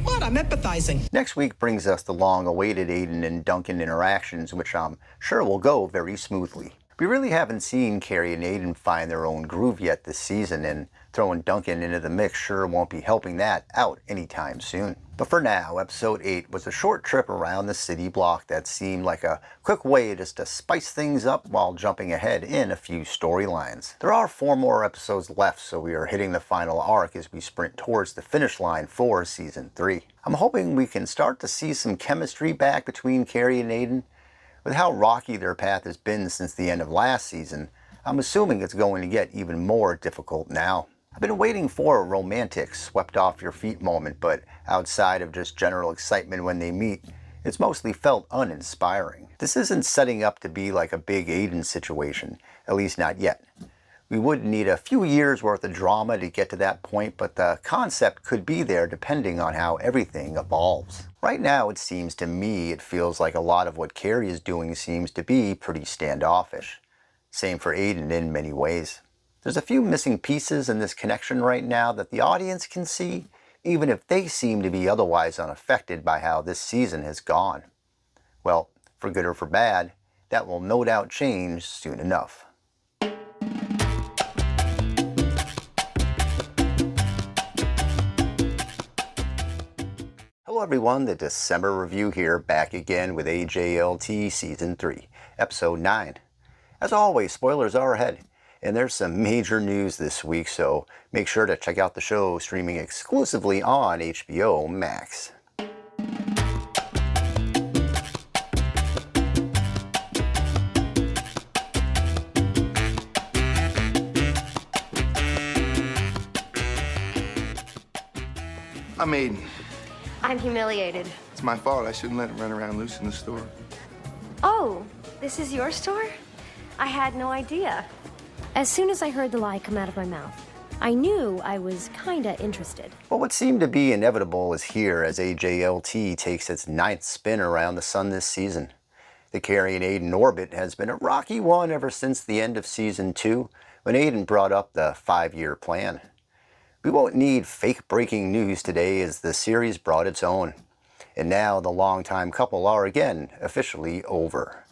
[SPEAKER 9] What? I'm empathizing.
[SPEAKER 1] Next week brings us the long-awaited Aiden and Duncan interactions, which I'm sure will go very smoothly. We really haven't seen Carrie and Aiden find their own groove yet this season, and throwing Duncan into the mix sure won't be helping that out anytime soon. But for now, episode 8 was a short trip around the city block that seemed like a quick way just to spice things up while jumping ahead in a few storylines. There are 4 more episodes left, so we are hitting the final arc as we sprint towards the finish line for season 3. I'm hoping we can start to see some chemistry back between Carrie and Aiden. With how rocky their path has been since the end of last season, I'm assuming it's going to get even more difficult now. I've been waiting for a romantic, swept off your feet moment, but outside of just general excitement when they meet, it's mostly felt uninspiring. This isn't setting up to be like a big Aiden situation, at least not yet. We would need a few years worth of drama to get to that point, but the concept could be there depending on how everything evolves. Right now, it seems to me it feels like a lot of what Carrie is doing seems to be pretty standoffish. Same for Aiden in many ways. There's a few missing pieces in this connection right now that the audience can see, even if they seem to be otherwise unaffected by how this season has gone. Well, for good or for bad, that will no doubt change soon enough. Hello everyone, the December Review here, back again with AJLT Season 3, Episode 9. As always, spoilers are ahead, and there's some major news this week, so make sure to check out the show streaming exclusively on HBO Max.
[SPEAKER 2] I'm Aiden.
[SPEAKER 10] I'm humiliated.
[SPEAKER 2] It's my fault. I shouldn't let him run around loose in the store.
[SPEAKER 10] Oh, this is your store? I had no idea. As soon as I heard the lie come out of my mouth, I knew I was kinda interested.
[SPEAKER 1] Well, what seemed to be inevitable is here as AJLT takes its 9th spin around the sun this season. The Carrie and Aiden orbit has been a rocky one ever since the end of Season 2, when Aiden brought up the 5-year plan. We won't need fake breaking news today as the series brought its own. And now the longtime couple are again officially over.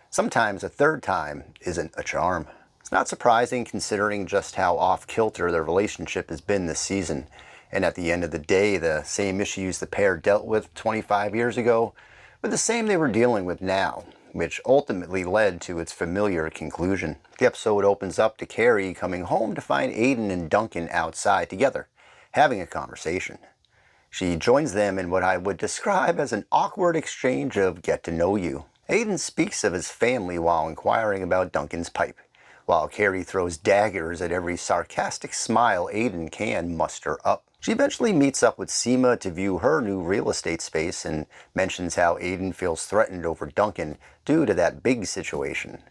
[SPEAKER 1] Sometimes a third time isn't a charm. It's not surprising considering just how off-kilter their relationship has been this season. And at the end of the day, the same issues the pair dealt with 25 years ago were the same they were dealing with now, which ultimately led to its familiar conclusion. The episode opens up to Carrie coming home to find Aiden and Duncan outside together, having a conversation. She joins them in what I would describe as an awkward exchange of get to know you. Aiden speaks of his family while inquiring about Duncan's pipe, while Carrie throws daggers at every sarcastic smile Aiden can muster up. She eventually meets up with Seema to view her new real estate space and mentions how Aiden feels threatened over Duncan due to that big situation.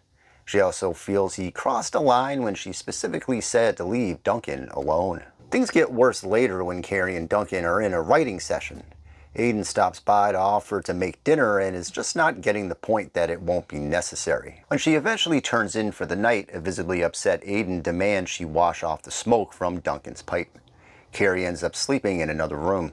[SPEAKER 1] She also feels he crossed a line when she specifically said to leave Duncan alone. Things get worse later when Carrie and Duncan are in a writing session. Aiden stops by to offer to make dinner and is just not getting the point that it won't be necessary. When she eventually turns in for the night, a visibly upset Aiden demands she wash off the smoke from Duncan's pipe. Carrie ends up sleeping in another room.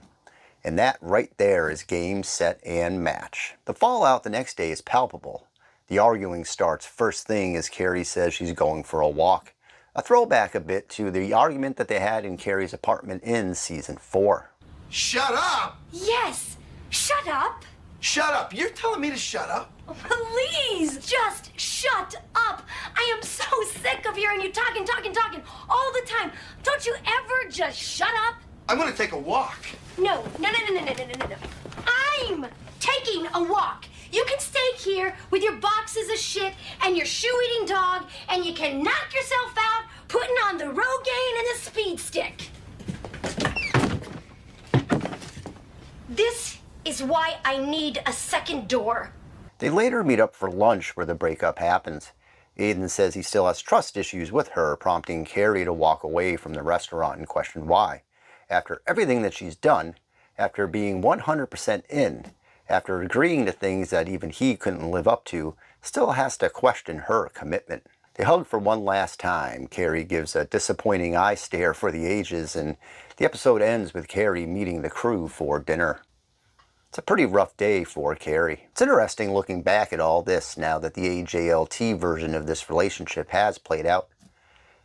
[SPEAKER 1] And that right there is game, set, and match. The fallout the next day is palpable. The arguing starts first thing as Carrie says she's going for a walk. A throwback a bit to the argument that they had in Carrie's apartment in season 4.
[SPEAKER 2] Shut up!
[SPEAKER 10] Yes! Shut up!
[SPEAKER 2] Shut up! You're telling me to shut up?
[SPEAKER 10] Please, just shut up! I am so sick of hearing you talking all the time. Don't you ever just shut up?
[SPEAKER 2] I'm gonna take a walk.
[SPEAKER 10] No. I'm taking a walk. You can stay here with your boxes of shit and your shoe-eating dog, and you can knock yourself out putting on the Rogaine and the speed stick. This is why I need a second door.
[SPEAKER 1] They later meet up for lunch where the breakup happens. Aiden says he still has trust issues with her, prompting Carrie to walk away from the restaurant and question why. After everything that she's done, after being 100% in, after agreeing to things that even he couldn't live up to, still has to question her commitment. They hug for one last time. Carrie gives a disappointing eye stare for the ages, and the episode ends with Carrie meeting the crew for dinner. It's a pretty rough day for Carrie. It's interesting looking back at all this now that the AJLT version of this relationship has played out.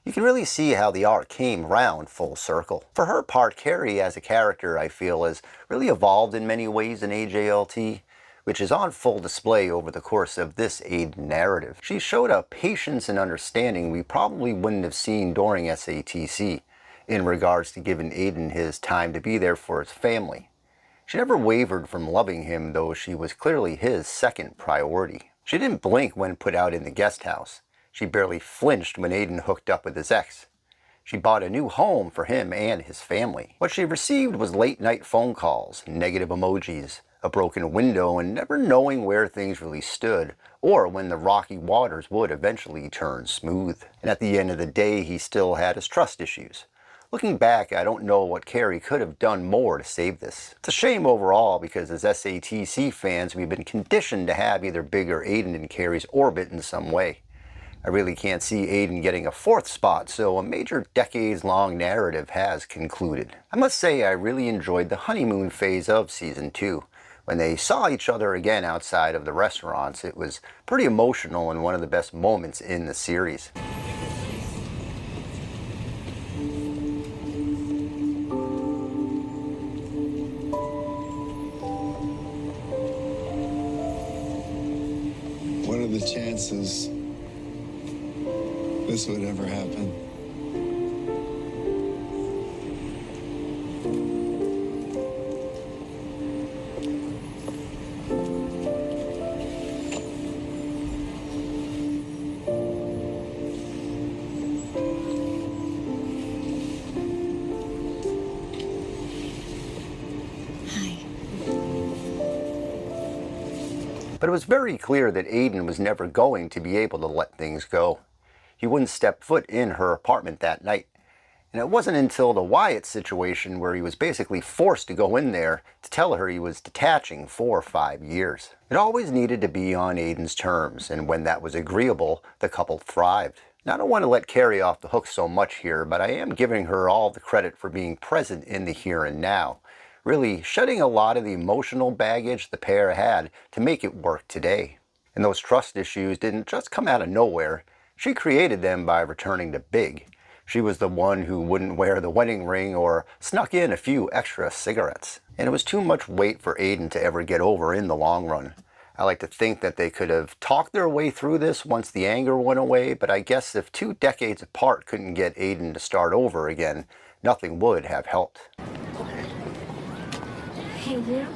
[SPEAKER 1] You can really see how the arc came round full circle. For her part, Carrie as a character, I feel, has really evolved in many ways in AJLT, which is on full display over the course of this Aiden narrative. She showed a patience and understanding we probably wouldn't have seen during SATC in regards to giving Aiden his time to be there for his family. She never wavered from loving him, though she was clearly his second priority. She didn't blink when put out in the guest house. She barely flinched when Aiden hooked up with his ex. She bought a new home for him and his family. What she received was late-night phone calls, negative emojis, a broken window, and never knowing where things really stood, or when the rocky waters would eventually turn smooth. And at the end of the day, he still had his trust issues. Looking back, I don't know what Carrie could have done more to save this. It's a shame overall because as SATC fans, we've been conditioned to have either Big or Aiden in Carrie's orbit in some way. I really can't see Aiden getting a 4th spot, so a major decades-long narrative has concluded. I must say I really enjoyed the honeymoon phase of Season 2. When they saw each other again outside of the restaurants, it was pretty emotional and one of the best moments in the series.
[SPEAKER 2] What are the chances this would ever happen?
[SPEAKER 1] But it was very clear that Aiden was never going to be able to let things go. He wouldn't step foot in her apartment that night. And it wasn't until the Wyatt situation where he was basically forced to go in there to tell her he was detaching for 5 years. It always needed to be on Aiden's terms, and when that was agreeable, the couple thrived. Now, I don't want to let Carrie off the hook so much here, but I am giving her all the credit for being present in the here and now, really shedding a lot of the emotional baggage the pair had to make it work today. And those trust issues didn't just come out of nowhere. She created them by returning to Big. She was the one who wouldn't wear the wedding ring or snuck in a few extra cigarettes. And it was too much weight for Aiden to ever get over in the long run. I like to think that they could have talked their way through this once the anger went away, but I guess if 2 decades apart couldn't get Aiden to start over again, nothing would have helped.
[SPEAKER 10] Hey, you.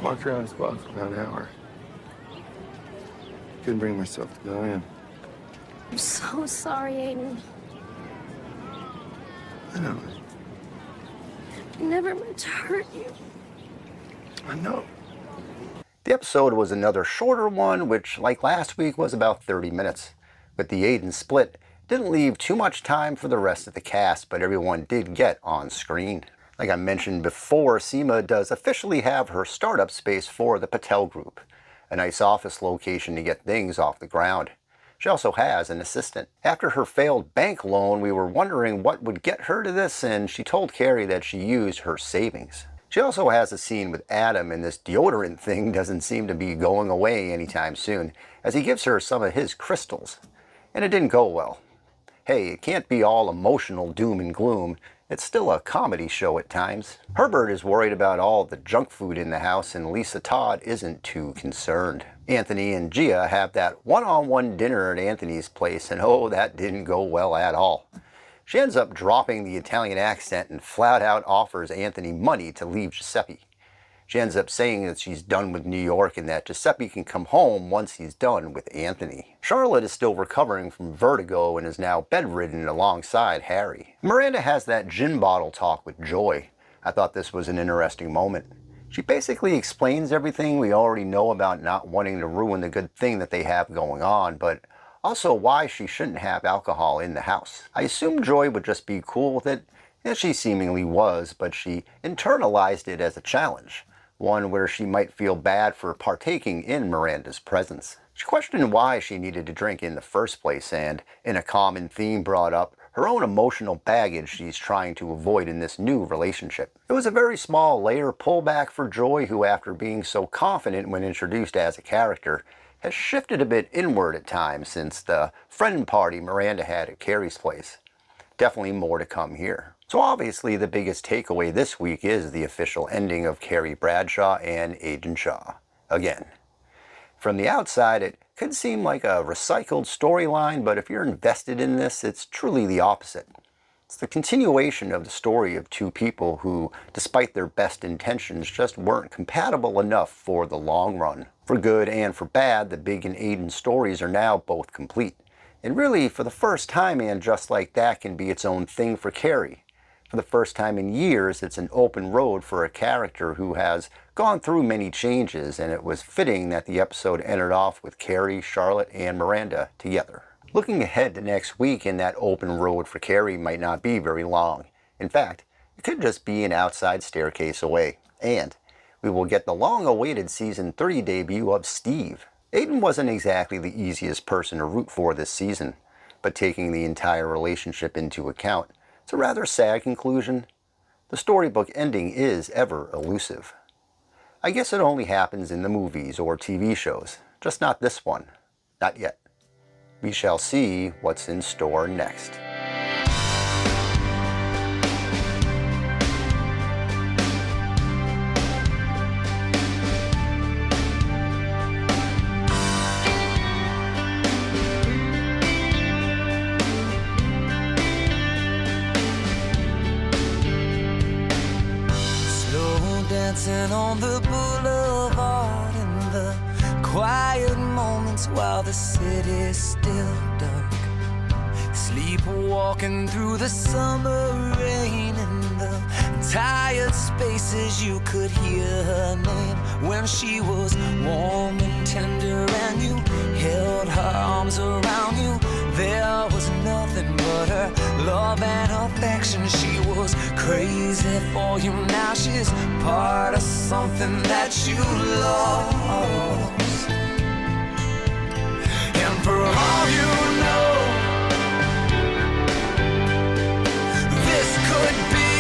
[SPEAKER 2] Walked around this block for about an hour. Couldn't bring myself to go in.
[SPEAKER 10] I'm so sorry, Aiden.
[SPEAKER 2] I know.
[SPEAKER 10] I never meant to hurt you.
[SPEAKER 2] I know.
[SPEAKER 1] The episode was another shorter one, which, like last week, was about 30 minutes. With the Aiden split, didn't leave too much time for the rest of the cast, but everyone did get on screen. Like I mentioned before, Seema does officially have her startup space for the Patel Group, a nice office location to get things off the ground. She also has an assistant. After her failed bank loan, we were wondering what would get her to this, and she told Carrie that she used her savings. She also has a scene with Adam, and this deodorant thing doesn't seem to be going away anytime soon, as he gives her some of his crystals. And it didn't go well. Hey, it can't be all emotional doom and gloom. It's still a comedy show at times. Herbert is worried about all the junk food in the house, and Lisa Todd isn't too concerned. Anthony and Gia have that one-on-one dinner at Anthony's place, and oh, that didn't go well at all. She ends up dropping the Italian accent and flat out offers Anthony money to leave Giuseppe. She ends up saying that she's done with New York and that Giuseppe can come home once he's done with Anthony. Charlotte is still recovering from vertigo and is now bedridden alongside Harry. Miranda has that gin bottle talk with Joy. I thought this was an interesting moment. She basically explains everything we already know about not wanting to ruin the good thing that they have going on, but also why she shouldn't have alcohol in the house. I assumed Joy would just be cool with it, and she seemingly was, but she internalized it as a challenge. One where she might feel bad for partaking in Miranda's presence. She questioned why she needed to drink in the first place, and, in a common theme, brought up her own emotional baggage she's trying to avoid in this new relationship. It was a very small layer pullback for Joy, who, after being so confident when introduced as a character, has shifted a bit inward at times since the friend party Miranda had at Carrie's place. Definitely more to come here. So obviously the biggest takeaway this week is the official ending of Carrie Bradshaw and Aiden Shaw. Again. From the outside, it could seem like a recycled storyline, but if you're invested in this, it's truly the opposite. It's the continuation of the story of two people who, despite their best intentions, just weren't compatible enough for the long run. For good and for bad, the Big and Aiden stories are now both complete. And really, for the first time, And Just Like That can be its own thing for Carrie. For the first time in years, it's an open road for a character who has gone through many changes, and it was fitting that the episode ended off with Carrie, Charlotte, and Miranda together. Looking ahead to next week, and that open road for Carrie might not be very long. In fact, it could just be an outside staircase away. And we will get the long-awaited Season 3 debut of Steve. Aiden wasn't exactly the easiest person to root for this season, but taking the entire relationship into account, it's a rather sad conclusion. The storybook ending is ever elusive. I guess it only happens in the movies or TV shows, just not this one. Not yet. We shall see what's in store next.
[SPEAKER 11] Dancing on the boulevard in the quiet moments while the city's still dark. Sleepwalking through the summer rain in the tired spaces, you could hear her name when she was warm and tender and you held her arms around you. There was nothing but her love and affection. She was crazy for you. Now she's part of something that you lost. And for all you know, this could be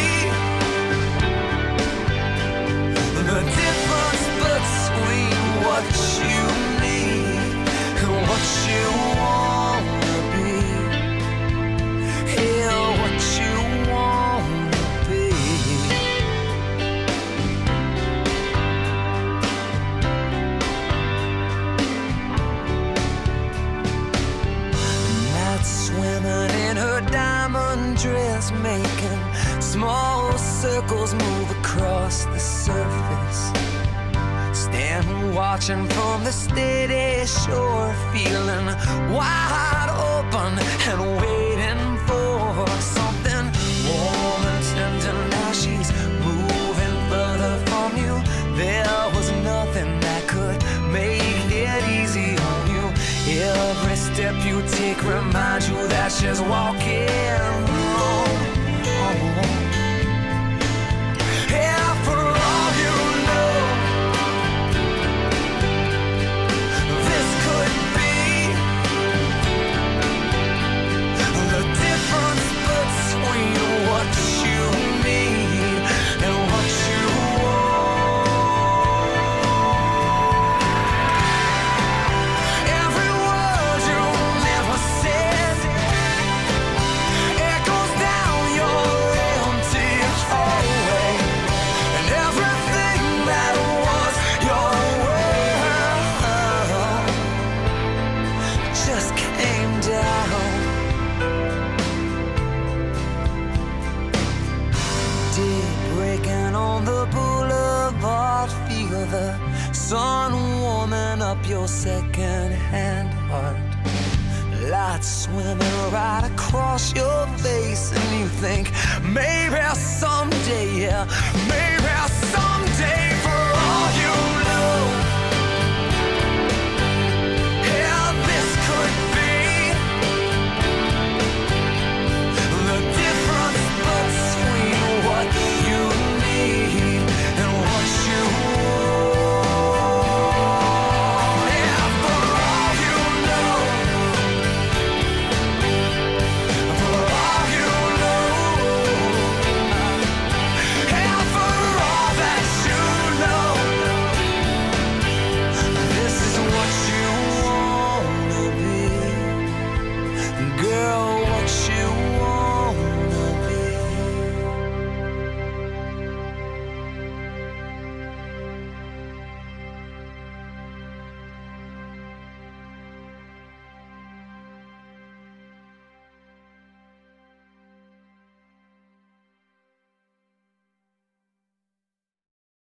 [SPEAKER 11] the difference between what you need and what you want. circles move across the surface. Stand watching from the steady shore, feeling wide open and waiting for something warm and tender. Now she's moving further from you. There was nothing that could make it easy on you. Every step you take reminds you that she's walking home. Yeah, for all you know, this could be the difference between what you need and what you want. Every word you never said echoes down your empty hallway, and everything that was your world just came down. Day breaking on the boulevard, feel the sun warming up your second-hand heart. Lights swimming right across your face, and you think maybe someday, yeah, maybe someday, for all you know, yeah, this could be the difference between what you need and what you want. Yeah, for all you know, for all you know, yeah, for all that you know, this is what you wanna be, girl, what you wanna be.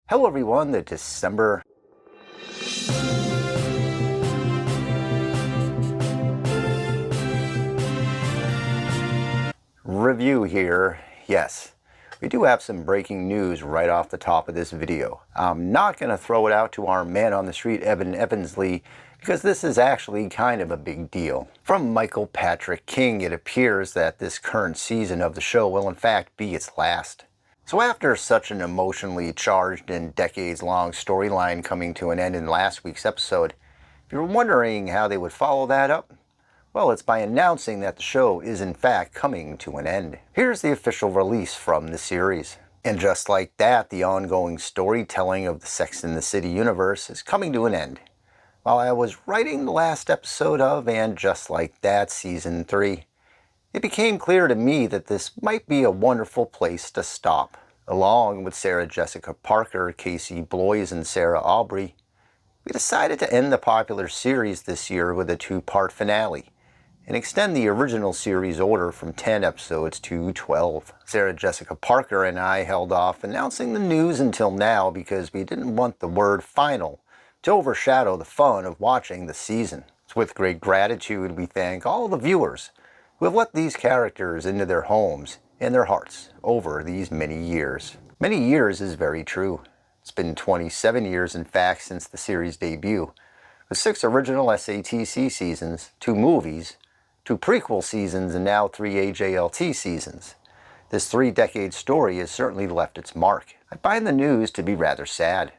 [SPEAKER 1] Hello everyone, the December review here. Yes, we do have some breaking news right off the top of this video. I'm not going to throw it out to our man on the street, Evan Evansley, because this is actually kind of a big deal. From Michael Patrick King, it appears that this current season of the show will in fact be its last. So after such an emotionally charged and decades-long storyline coming to an end in last week's episode, if you're wondering how they would follow that up, well, it's by announcing that the show is in fact coming to an end. Here's the official release from the series. And just like that, the ongoing storytelling of the Sex and the City universe is coming to an end. While I was writing the last episode of And Just Like That Season 3, it became clear to me that this might be a wonderful place to stop. Along with Sarah Jessica Parker, Casey Bloys, and Sarah Aubrey, we decided to end the popular series this year with a two-part finale and extend the original series order from 10 episodes to 12. Sarah Jessica Parker and I held off announcing the news until now because we didn't want the word final to overshadow the fun of watching the season. It's with great gratitude we thank all the viewers who have let these characters into their homes and their hearts over these many years. Many years is very true. It's been 27 years in fact since the series debut, with 6 original SATC seasons, 2 movies, 2 prequel seasons, and now 3 AJLT seasons. This 3-decade story has certainly left its mark. I find the news to be rather sad.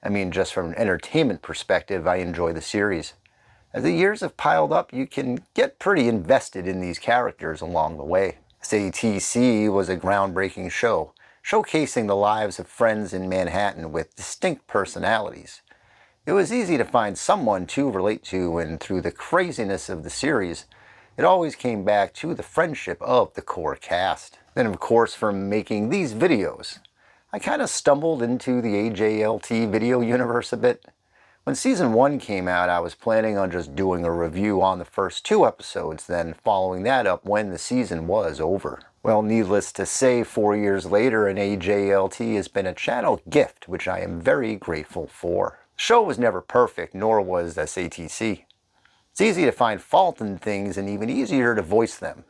[SPEAKER 1] I mean, just from an entertainment perspective, I enjoy the series. As the years have piled up, you can get pretty invested in these characters along the way. SATC was a groundbreaking show, showcasing the lives of friends in Manhattan with distinct personalities. It was easy to find someone to relate to, and through the craziness of the series, it always came back to the friendship of the core cast. Then of course, from making these videos, I kind of stumbled into the AJLT video universe a bit. When season 1 came out, I was planning on just doing a review on the first 2 episodes, then following that up when the season was over. Well, needless to say, 4 years later, an AJLT has been a channel gift, which I am very grateful for. The show was never perfect, nor was SATC. It's easy to find fault in things and even easier to voice them.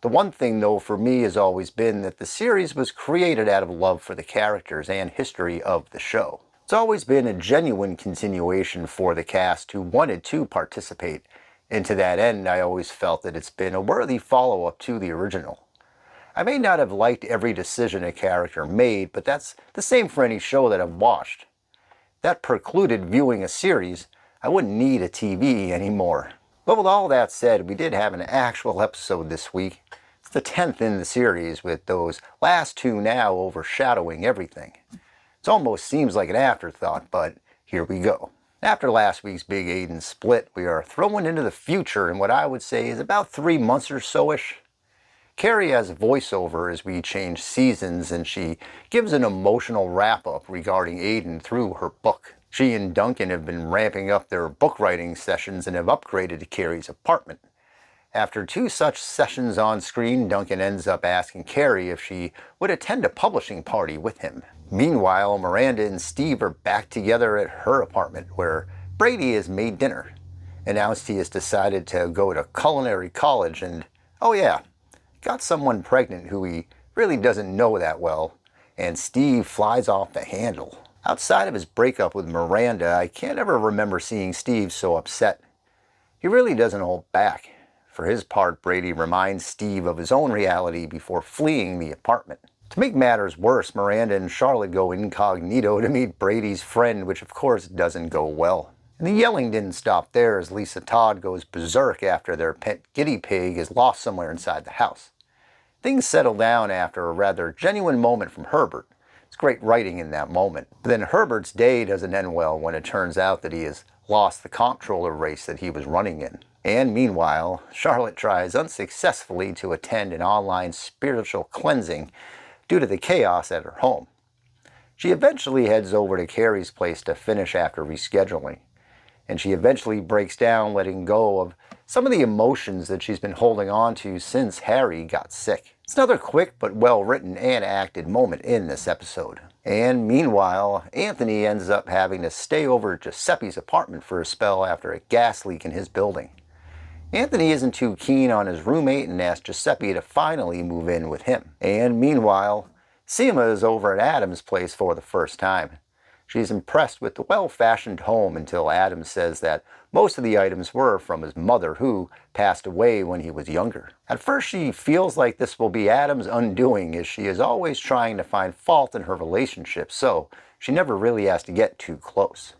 [SPEAKER 1] The one thing, though, for me has always been that the series was created out of love for the characters and history of the show. It's always been a genuine continuation for the cast who wanted to participate, and to that end, I always felt that it's been a worthy follow-up to the original. I may not have liked every decision a character made, but that's the same for any show that I've watched. If that precluded viewing a series, I wouldn't need a TV anymore. But with all that said, we did have an actual episode this week. It's the 10th in the series, with those last two now overshadowing everything. It almost seems like an afterthought, but here we go. After last week's Big Aiden split, we are thrown into the future in what I would say is about 3 months or so-ish. Carrie has voiceover as we change seasons, and she gives an emotional wrap-up regarding Aiden through her book. She and Duncan have been ramping up their book writing sessions and have upgraded to Carrie's apartment. After 2 such sessions on screen, Duncan ends up asking Carrie if she would attend a publishing party with him. Meanwhile, Miranda and Steve are back together at her apartment, where Brady has made dinner, announced he has decided to go to culinary college, and, oh yeah, got someone pregnant who he really doesn't know that well, and Steve flies off the handle. Outside of his breakup with Miranda, I can't ever remember seeing Steve so upset. He really doesn't hold back. For his part, Brady reminds Steve of his own reality before fleeing the apartment. To make matters worse, Miranda and Charlotte go incognito to meet Brady's friend, which of course doesn't go well. And the yelling didn't stop there, as Lisa Todd goes berserk after their pet guinea pig is lost somewhere inside the house. Things settle down after a rather genuine moment from Herbert. It's great writing in that moment. But then Herbert's day doesn't end well when it turns out that he has lost the comptroller race that he was running in. And meanwhile, Charlotte tries unsuccessfully to attend an online spiritual cleansing due to the chaos at her home. She eventually heads over to Carrie's place to finish after rescheduling, and she eventually breaks down, letting go of some of the emotions that she's been holding on to since Harry got sick. It's another quick but well-written and acted moment in this episode. And meanwhile, Anthony ends up having to stay over at Giuseppe's apartment for a spell after a gas leak in his building. Anthony isn't too keen on his roommate and asks Giuseppe to finally move in with him. And meanwhile, Seema is over at Adam's place for the first time. She's impressed with the well-fashioned home until Adam says that most of the items were from his mother, who passed away when he was younger. At first she feels like this will be Adam's undoing, as she is always trying to find fault in her relationship, so she never really has to get too close.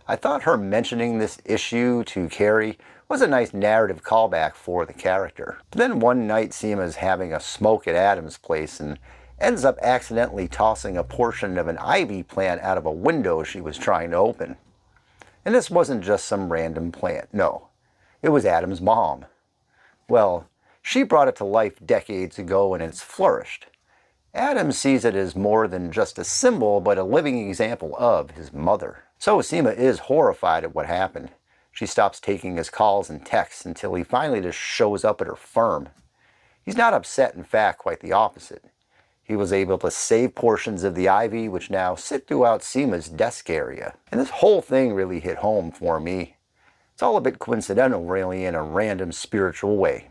[SPEAKER 1] I thought her mentioning this issue to Carrie was a nice narrative callback for the character. But then one night Seema's having a smoke at Adam's place and ends up accidentally tossing a portion of an ivy plant out of a window she was trying to open. And this wasn't just some random plant, no. It was Adam's mom. Well, she brought it to life decades ago and it's flourished. Adam sees it as more than just a symbol, but a living example of his mother. So Seema is horrified at what happened. She stops taking his calls and texts until he finally just shows up at her firm. He's not upset, in fact, quite the opposite. He was able to save portions of the ivy, which now sit throughout Seema's desk area. And this whole thing really hit home for me. It's all a bit coincidental, really, in a random spiritual way.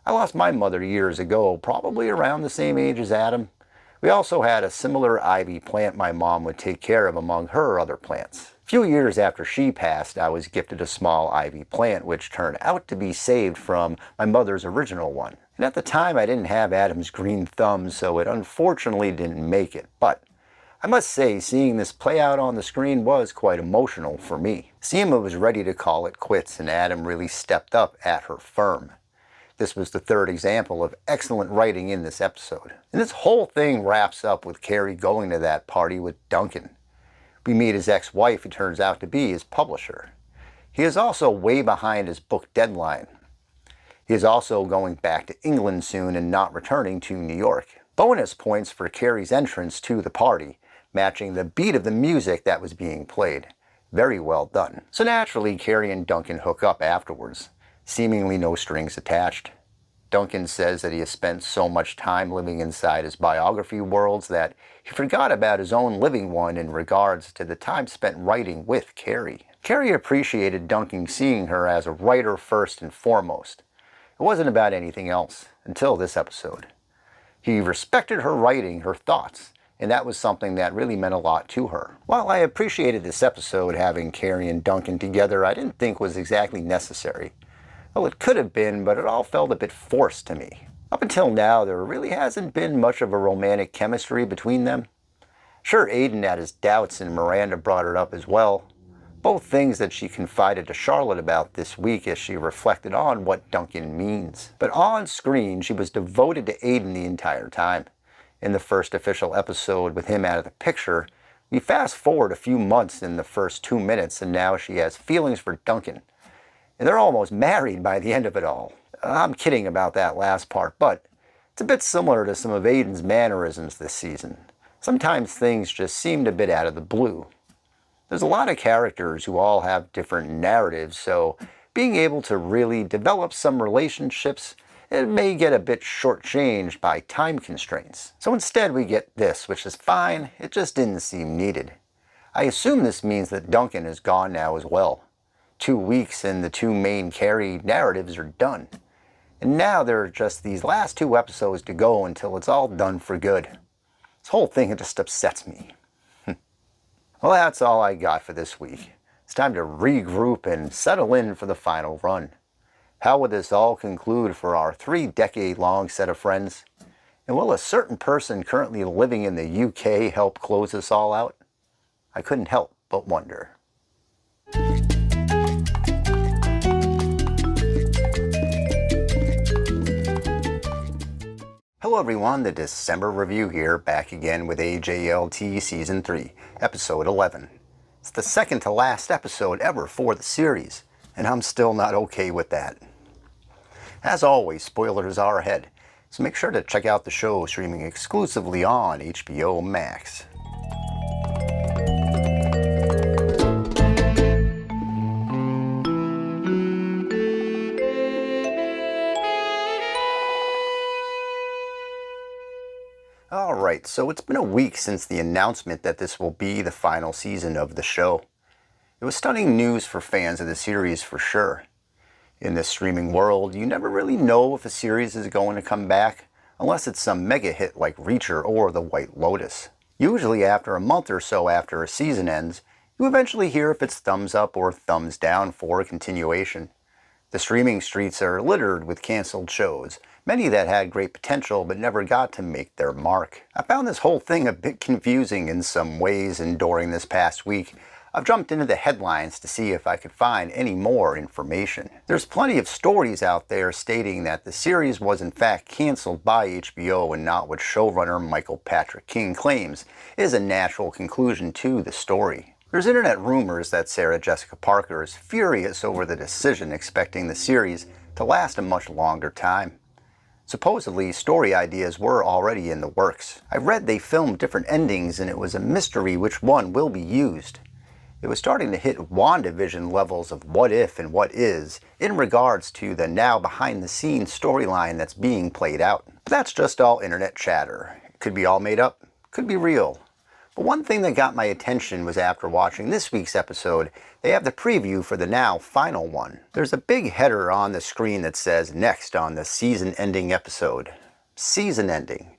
[SPEAKER 1] I lost my mother years ago, probably around the same age as Adam. We also had a similar ivy plant my mom would take care of among her other plants. A few years after she passed, I was gifted a small ivy plant, which turned out to be saved from my mother's original one. And at the time, I didn't have Adam's green thumb, so it unfortunately didn't make it. But I must say, seeing this play out on the screen was quite emotional for me. Seema was ready to call it quits, and Adam really stepped up at her firm. This was the third example of excellent writing in this episode. And this whole thing wraps up with Carrie going to that party with Duncan. We meet his ex-wife, who turns out to be his publisher. He is also way behind his book deadline. He is also going back to England soon and not returning to New York. Bonus points for Carrie's entrance to the party, matching the beat of the music that was being played. Very well done. So naturally, Carrie and Duncan hook up afterwards. Seemingly no strings attached. Duncan says that he has spent so much time living inside his biography worlds that he forgot about his own living one in regards to the time spent writing with Carrie. Carrie appreciated Duncan seeing her as a writer first and foremost. It wasn't about anything else until this episode. He respected her writing, her thoughts, and that was something that really meant a lot to her. While I appreciated this episode having Carrie and Duncan together, I didn't think was exactly necessary. Well, it could have been, but it all felt a bit forced to me. Up until now, there really hasn't been much of a romantic chemistry between them. Sure, Aiden had his doubts and Miranda brought it up as well. Both things that she confided to Charlotte about this week as she reflected on what Duncan means. But on screen, she was devoted to Aiden the entire time. In the first official episode with him out of the picture, we fast forward a few months in the first 2 minutes and now she has feelings for Duncan. And they're almost married by the end of it all. I'm kidding about that last part, but it's a bit similar to some of Aiden's mannerisms this season. Sometimes things just seemed a bit out of the blue. There's a lot of characters who all have different narratives, so being able to really develop some relationships, it may get a bit shortchanged by time constraints. So instead we get this, which is fine, it just didn't seem needed. I assume this means that Duncan is gone now as well. 2 weeks and the two main Carrie narratives are done. And now there are just these last 2 episodes to go until it's all done for good. This whole thing, it just upsets me. Well, that's all I got for this week. It's time to regroup and settle in for the final run. How will this all conclude for our 3-decade-long set of friends? And will a certain person currently living in the UK help close this all out? I couldn't help but wonder. Hello everyone, the December review here, back again with AJLT Season 3, Episode 11. It's the second to last episode ever for the series, and I'm still not okay with that. As always, spoilers are ahead, so make sure to check out the show streaming exclusively on HBO Max. Alright, so it's been a week since the announcement that this will be the final season of the show. It was stunning news for fans of the series for sure. In this streaming world, you never really know if a series is going to come back, unless it's some mega hit like Reacher or The White Lotus. Usually after a month or so after a season ends, you eventually hear if it's thumbs up or thumbs down for a continuation. The streaming streets are littered with canceled shows, many that had great potential but never got to make their mark. I found this whole thing a bit confusing in some ways, and during this past week, I've jumped into the headlines to see if I could find any more information. There's plenty of stories out there stating that the series was in fact canceled by HBO and not what showrunner Michael Patrick King claims is a natural conclusion to the story. There's internet rumors that Sarah Jessica Parker is furious over the decision, expecting the series to last a much longer time. Supposedly, story ideas were already in the works. I read they filmed different endings and it was a mystery which one will be used. It was starting to hit WandaVision levels of what if and what is in regards to the now behind the scenes storyline that's being played out. But that's just all internet chatter. It could be all made up, could be real. But one thing that got my attention was after watching this week's episode, they have the preview for the now final one. There's a big header on the screen that says next on the season-ending episode. Season ending.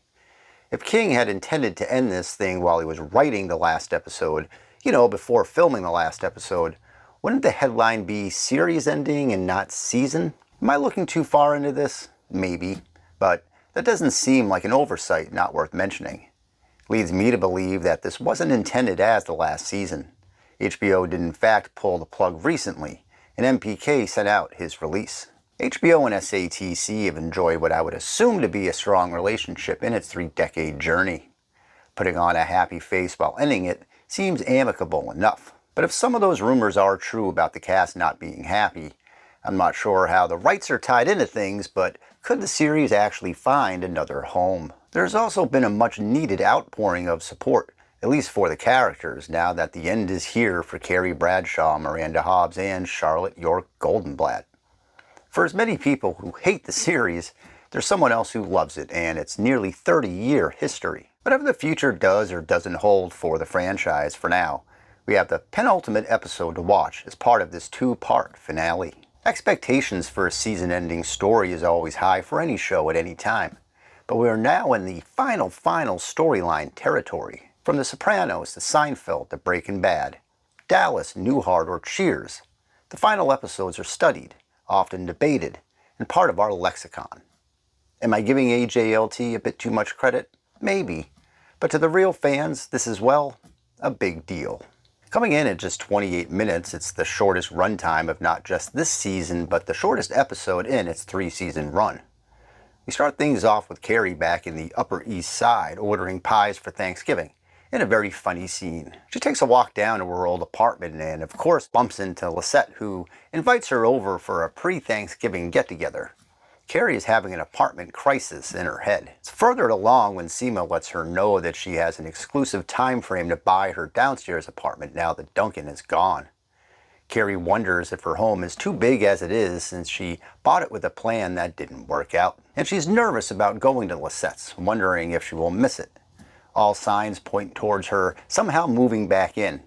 [SPEAKER 1] If King had intended to end this thing while he was writing the last episode, before filming the last episode, wouldn't the headline be series ending and not season? Am I looking too far into this? Maybe. But that doesn't seem like an oversight not worth mentioning. Leads me to believe that this wasn't intended as the last season. HBO did in fact pull the plug recently, and MPK sent out his release. HBO and SATC have enjoyed what I would assume to be a strong relationship in its 3-decade journey. Putting on a happy face while ending it seems amicable enough. But if some of those rumors are true about the cast not being happy, I'm not sure how the rights are tied into things, but could the series actually find another home? There's also been a much needed outpouring of support, at least for the characters, now that the end is here for Carrie Bradshaw, Miranda Hobbs, and Charlotte York Goldenblatt. For as many people who hate the series, there's someone else who loves it and its nearly 30-year history. Whatever the future does or doesn't hold for the franchise for now, we have the penultimate episode to watch as part of this two-part finale. Expectations for a season-ending story is always high for any show at any time, but we are now in the final storyline territory. From The Sopranos to Seinfeld to Breaking Bad, Dallas, Newhart, or Cheers, the final episodes are studied, often debated, and part of our lexicon. Am I giving AJLT a bit too much credit? Maybe, but to the real fans, this is, well, a big deal. Coming in at just 28 minutes, it's the shortest runtime of not just this season, but the shortest episode in its 3-season run. We start things off with Carrie back in the Upper East Side ordering pies for Thanksgiving in a very funny scene. She takes a walk down to her old apartment and of course bumps into Lisette, who invites her over for a pre-Thanksgiving get-together. Carrie is having an apartment crisis in her head. It's furthered along when Seema lets her know that she has an exclusive time frame to buy her downstairs apartment now that Duncan is gone. Carrie wonders if her home is too big as it is since she bought it with a plan that didn't work out. And she's nervous about going to Lisette's, wondering if she will miss it. All signs point towards her somehow moving back in.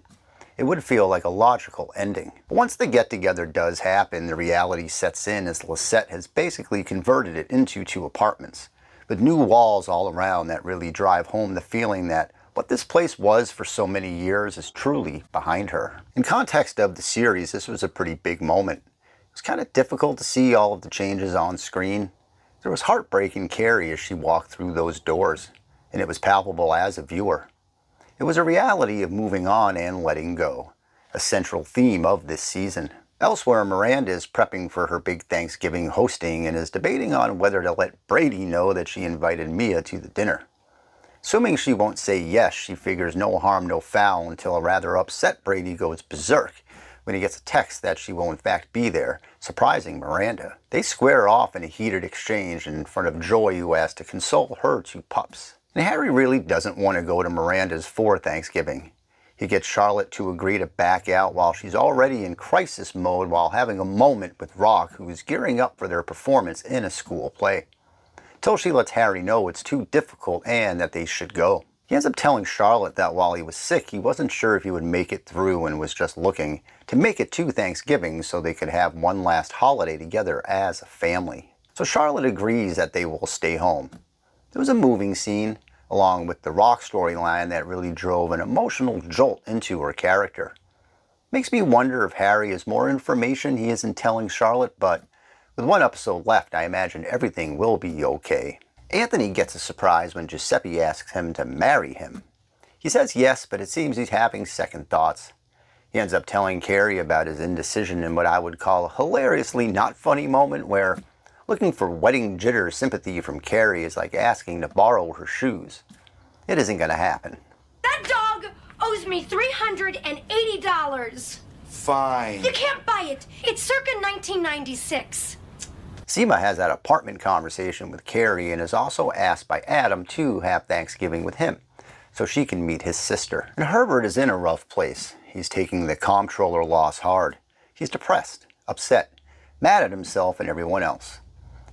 [SPEAKER 1] It would feel like a logical ending. But once the get-together does happen, the reality sets in as Lisette has basically converted it into 2 apartments, with new walls all around that really drive home the feeling that what this place was for so many years is truly behind her. In context of the series, this was a pretty big moment. It was kind of difficult to see all of the changes on screen. There was heartbreak in Carrie as she walked through those doors, and it was palpable as a viewer. It was a reality of moving on and letting go, a central theme of this season. Elsewhere, Miranda is prepping for her big Thanksgiving hosting and is debating on whether to let Brady know that she invited Mia to the dinner. Assuming she won't say yes, she figures no harm, no foul until a rather upset Brady goes berserk when he gets a text that she will in fact be there, surprising Miranda. They square off in a heated exchange in front of Joy, who asks to console her 2 pups. And Harry really doesn't want to go to Miranda's for Thanksgiving. He gets Charlotte to agree to back out while she's already in crisis mode while having a moment with Rock, who is gearing up for their performance in a school play. Till she lets Harry know it's too difficult and that they should go. He ends up telling Charlotte that while he was sick, he wasn't sure if he would make it through and was just looking to make it to Thanksgiving so they could have one last holiday together as a family. So Charlotte agrees that they will stay home. It was a moving scene, along with the Rock storyline that really drove an emotional jolt into her character. Makes me wonder if Harry has more information he isn't telling Charlotte, but with 1 episode left, I imagine everything will be okay. Anthony gets a surprise when Giuseppe asks him to marry him. He says yes, but it seems he's having second thoughts. He ends up telling Carrie about his indecision in what I would call a hilariously not funny moment where looking for wedding jitter sympathy from Carrie is like asking to borrow her shoes. It isn't going to happen.
[SPEAKER 10] That dog owes me $380.
[SPEAKER 2] Fine.
[SPEAKER 10] You can't buy it. It's circa 1996.
[SPEAKER 1] Seema has that apartment conversation with Carrie and is also asked by Adam to have Thanksgiving with him so she can meet his sister. And Herbert is in a rough place. He's taking the comptroller loss hard. He's depressed, upset, mad at himself and everyone else.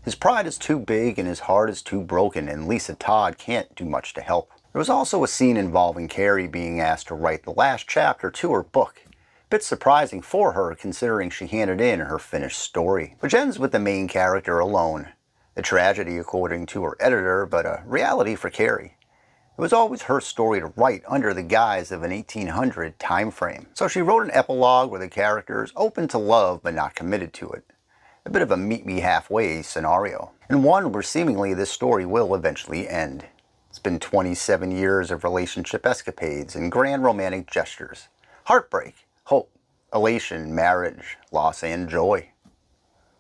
[SPEAKER 1] His pride is too big and his heart is too broken, and Lisa Todd can't do much to help. There was also a scene involving Carrie being asked to write the last chapter to her book. A bit surprising for her considering she handed in her finished story, which ends with the main character alone. A tragedy according to her editor, but a reality for Carrie. It was always her story to write under the guise of an 1800 time frame. So she wrote an epilogue where the character is open to love but not committed to it. A bit of a meet me halfway scenario, and one where seemingly this story will eventually end. It's been 27 years of relationship escapades and grand romantic gestures, heartbreak, hope, elation, marriage, loss, and joy.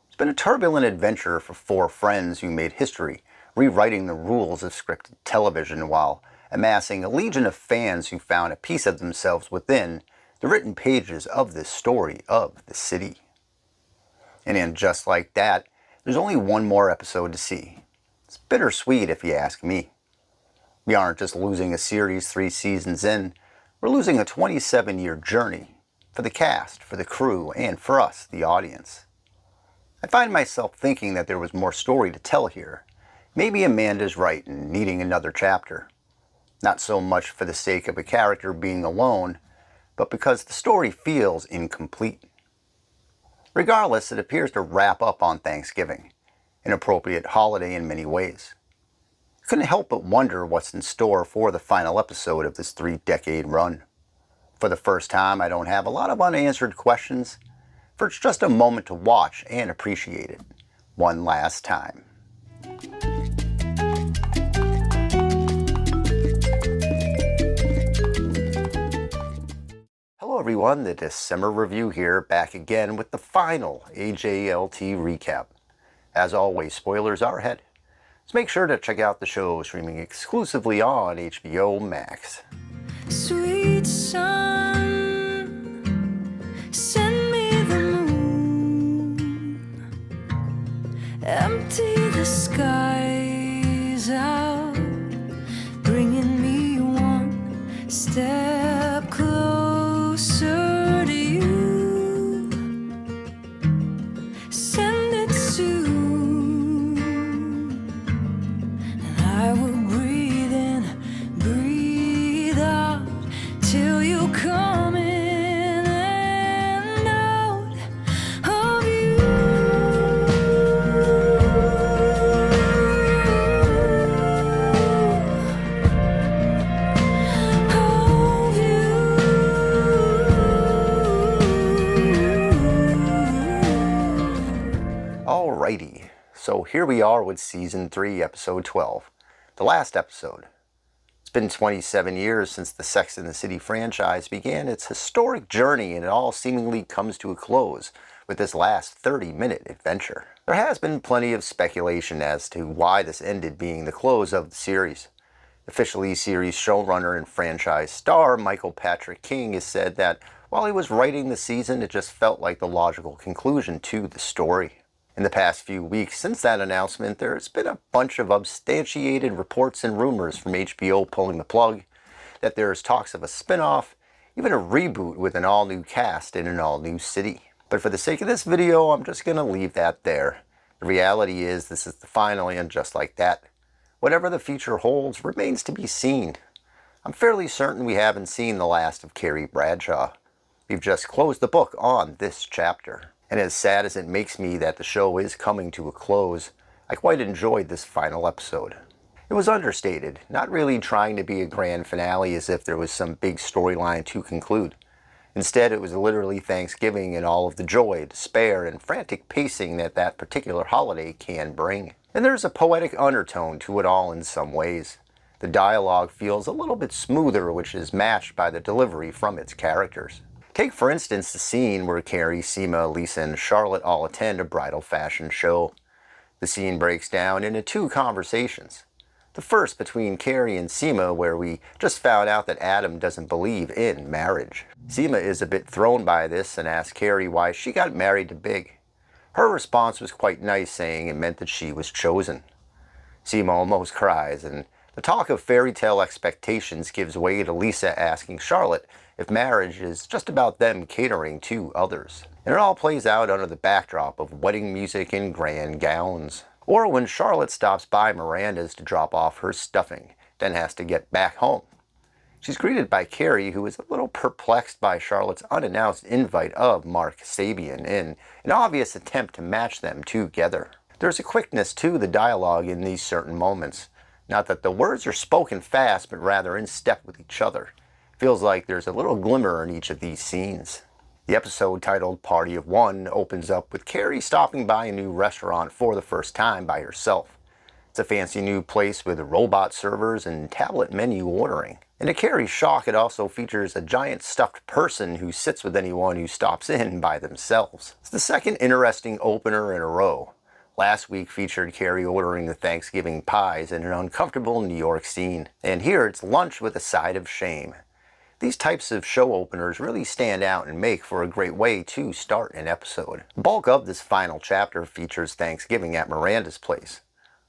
[SPEAKER 1] It's been a turbulent adventure for 4 friends who made history, rewriting the rules of scripted television while amassing a legion of fans who found a piece of themselves within the written pages of this story of the city. And just like that, there's only one more episode to see. It's bittersweet if you ask me. We aren't just losing a series 3 seasons in, we're losing a 27-year journey for the cast, for the crew, and for us, the audience. I find myself thinking that there was more story to tell here, Maybe Amanda's right in needing another chapter. Not so much for the sake of a character being alone, but because the story feels incomplete. Regardless, it appears to wrap up on Thanksgiving, an appropriate holiday in many ways. I couldn't help but wonder what's in store for the final episode of this 3-decade run. For the first time, I don't have a lot of unanswered questions, for it's just a moment to watch and appreciate it one last time. Hello everyone, the December Review here, back again with the final AJLT recap. As always, spoilers are ahead, so make sure to check out the show streaming exclusively on HBO Max.
[SPEAKER 8] Sweet sun, send me the moon, empty the skies out, bringing me one step closer to you. Send it soon, and I will breathe in, breathe out, till you come in and out of you.
[SPEAKER 1] Alrighty, so here we are with Season 3, Episode 12, the last episode. It's been 27 years since the Sex and the City franchise began its historic journey, and it all seemingly comes to a close with this last 30-minute adventure. There has been plenty of speculation as to why this ended being the close of the series. Officially, series showrunner and franchise star Michael Patrick King has said that while he was writing the season, it just felt like the logical conclusion to the story. In the past few weeks since that announcement, there's been a bunch of substantiated reports and rumors from HBO pulling the plug, that there's talks of a spin-off, even a reboot with an all-new cast in an all-new city. But for the sake of this video, I'm just going to leave that there. The reality is this is the final, and just like that, whatever the future holds remains to be seen. I'm fairly certain we haven't seen the last of Carrie Bradshaw. We've just closed the book on this chapter. And as sad as it makes me that the show is coming to a close, I quite enjoyed this final episode. It was understated, not really trying to be a grand finale as if there was some big storyline to conclude. Instead, it was literally Thanksgiving and all of the joy, despair, and frantic pacing that that particular holiday can bring. And there's a poetic undertone to it all in some ways. The dialogue feels a little bit smoother, which is matched by the delivery from its characters. Take, for instance, the scene where Carrie, Seema, Lisa, and Charlotte all attend a bridal fashion show. The scene breaks down into two conversations. The first between Carrie and Seema, where we just found out that Adam doesn't believe in marriage. Seema is a bit thrown by this and asks Carrie why she got married to Big. Her response was quite nice, saying it meant that she was chosen. Seema almost cries, and the talk of fairy tale expectations gives way to Lisa asking Charlotte if marriage is just about them catering to others. And it all plays out under the backdrop of wedding music and grand gowns. Or when Charlotte stops by Miranda's to drop off her stuffing, then has to get back home. She's greeted by Carrie, who is a little perplexed by Charlotte's unannounced invite of Mark Sabian in an obvious attempt to match them together. There's a quickness to the dialogue in these certain moments. Not that the words are spoken fast, but rather in step with each other. Feels like there's a little glimmer in each of these scenes. The episode titled Party of One opens up with Carrie stopping by a new restaurant for the first time by herself. It's a fancy new place with robot servers and tablet menu ordering. And to Carrie's shock, it also features a giant stuffed person who sits with anyone who stops in by themselves. It's the second interesting opener in a row. Last week featured Carrie ordering the Thanksgiving pies in an uncomfortable New York scene. And here it's lunch with a side of shame. These types of show openers really stand out and make for a great way to start an episode. The bulk of this final chapter features Thanksgiving at Miranda's place.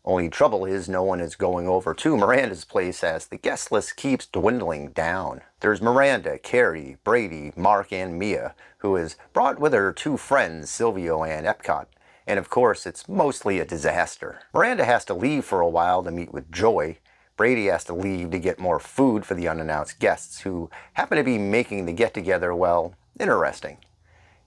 [SPEAKER 1] Only trouble is no one is going over to Miranda's place as the guest list keeps dwindling down. There's Miranda, Carrie, Brady, Mark, and Mia, who has brought with her two friends, Silvio and Epcot, And of course, it's mostly a disaster. Miranda has to leave for a while to meet with Joy. Brady has to leave to get more food for the unannounced guests who happen to be making the get-together, well, interesting.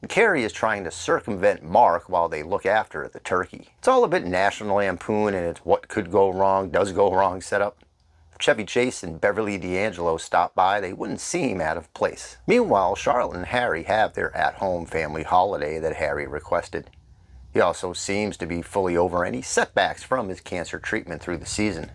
[SPEAKER 1] And Carrie is trying to circumvent Mark while they look after the turkey. It's all a bit National Lampoon and it's what could go wrong, does go wrong setup. If Chevy Chase and Beverly D'Angelo stop by, they wouldn't seem out of place. Meanwhile, Charlotte and Harry have their at-home family holiday that Harry requested. He also seems to be fully over any setbacks from his cancer treatment through the season.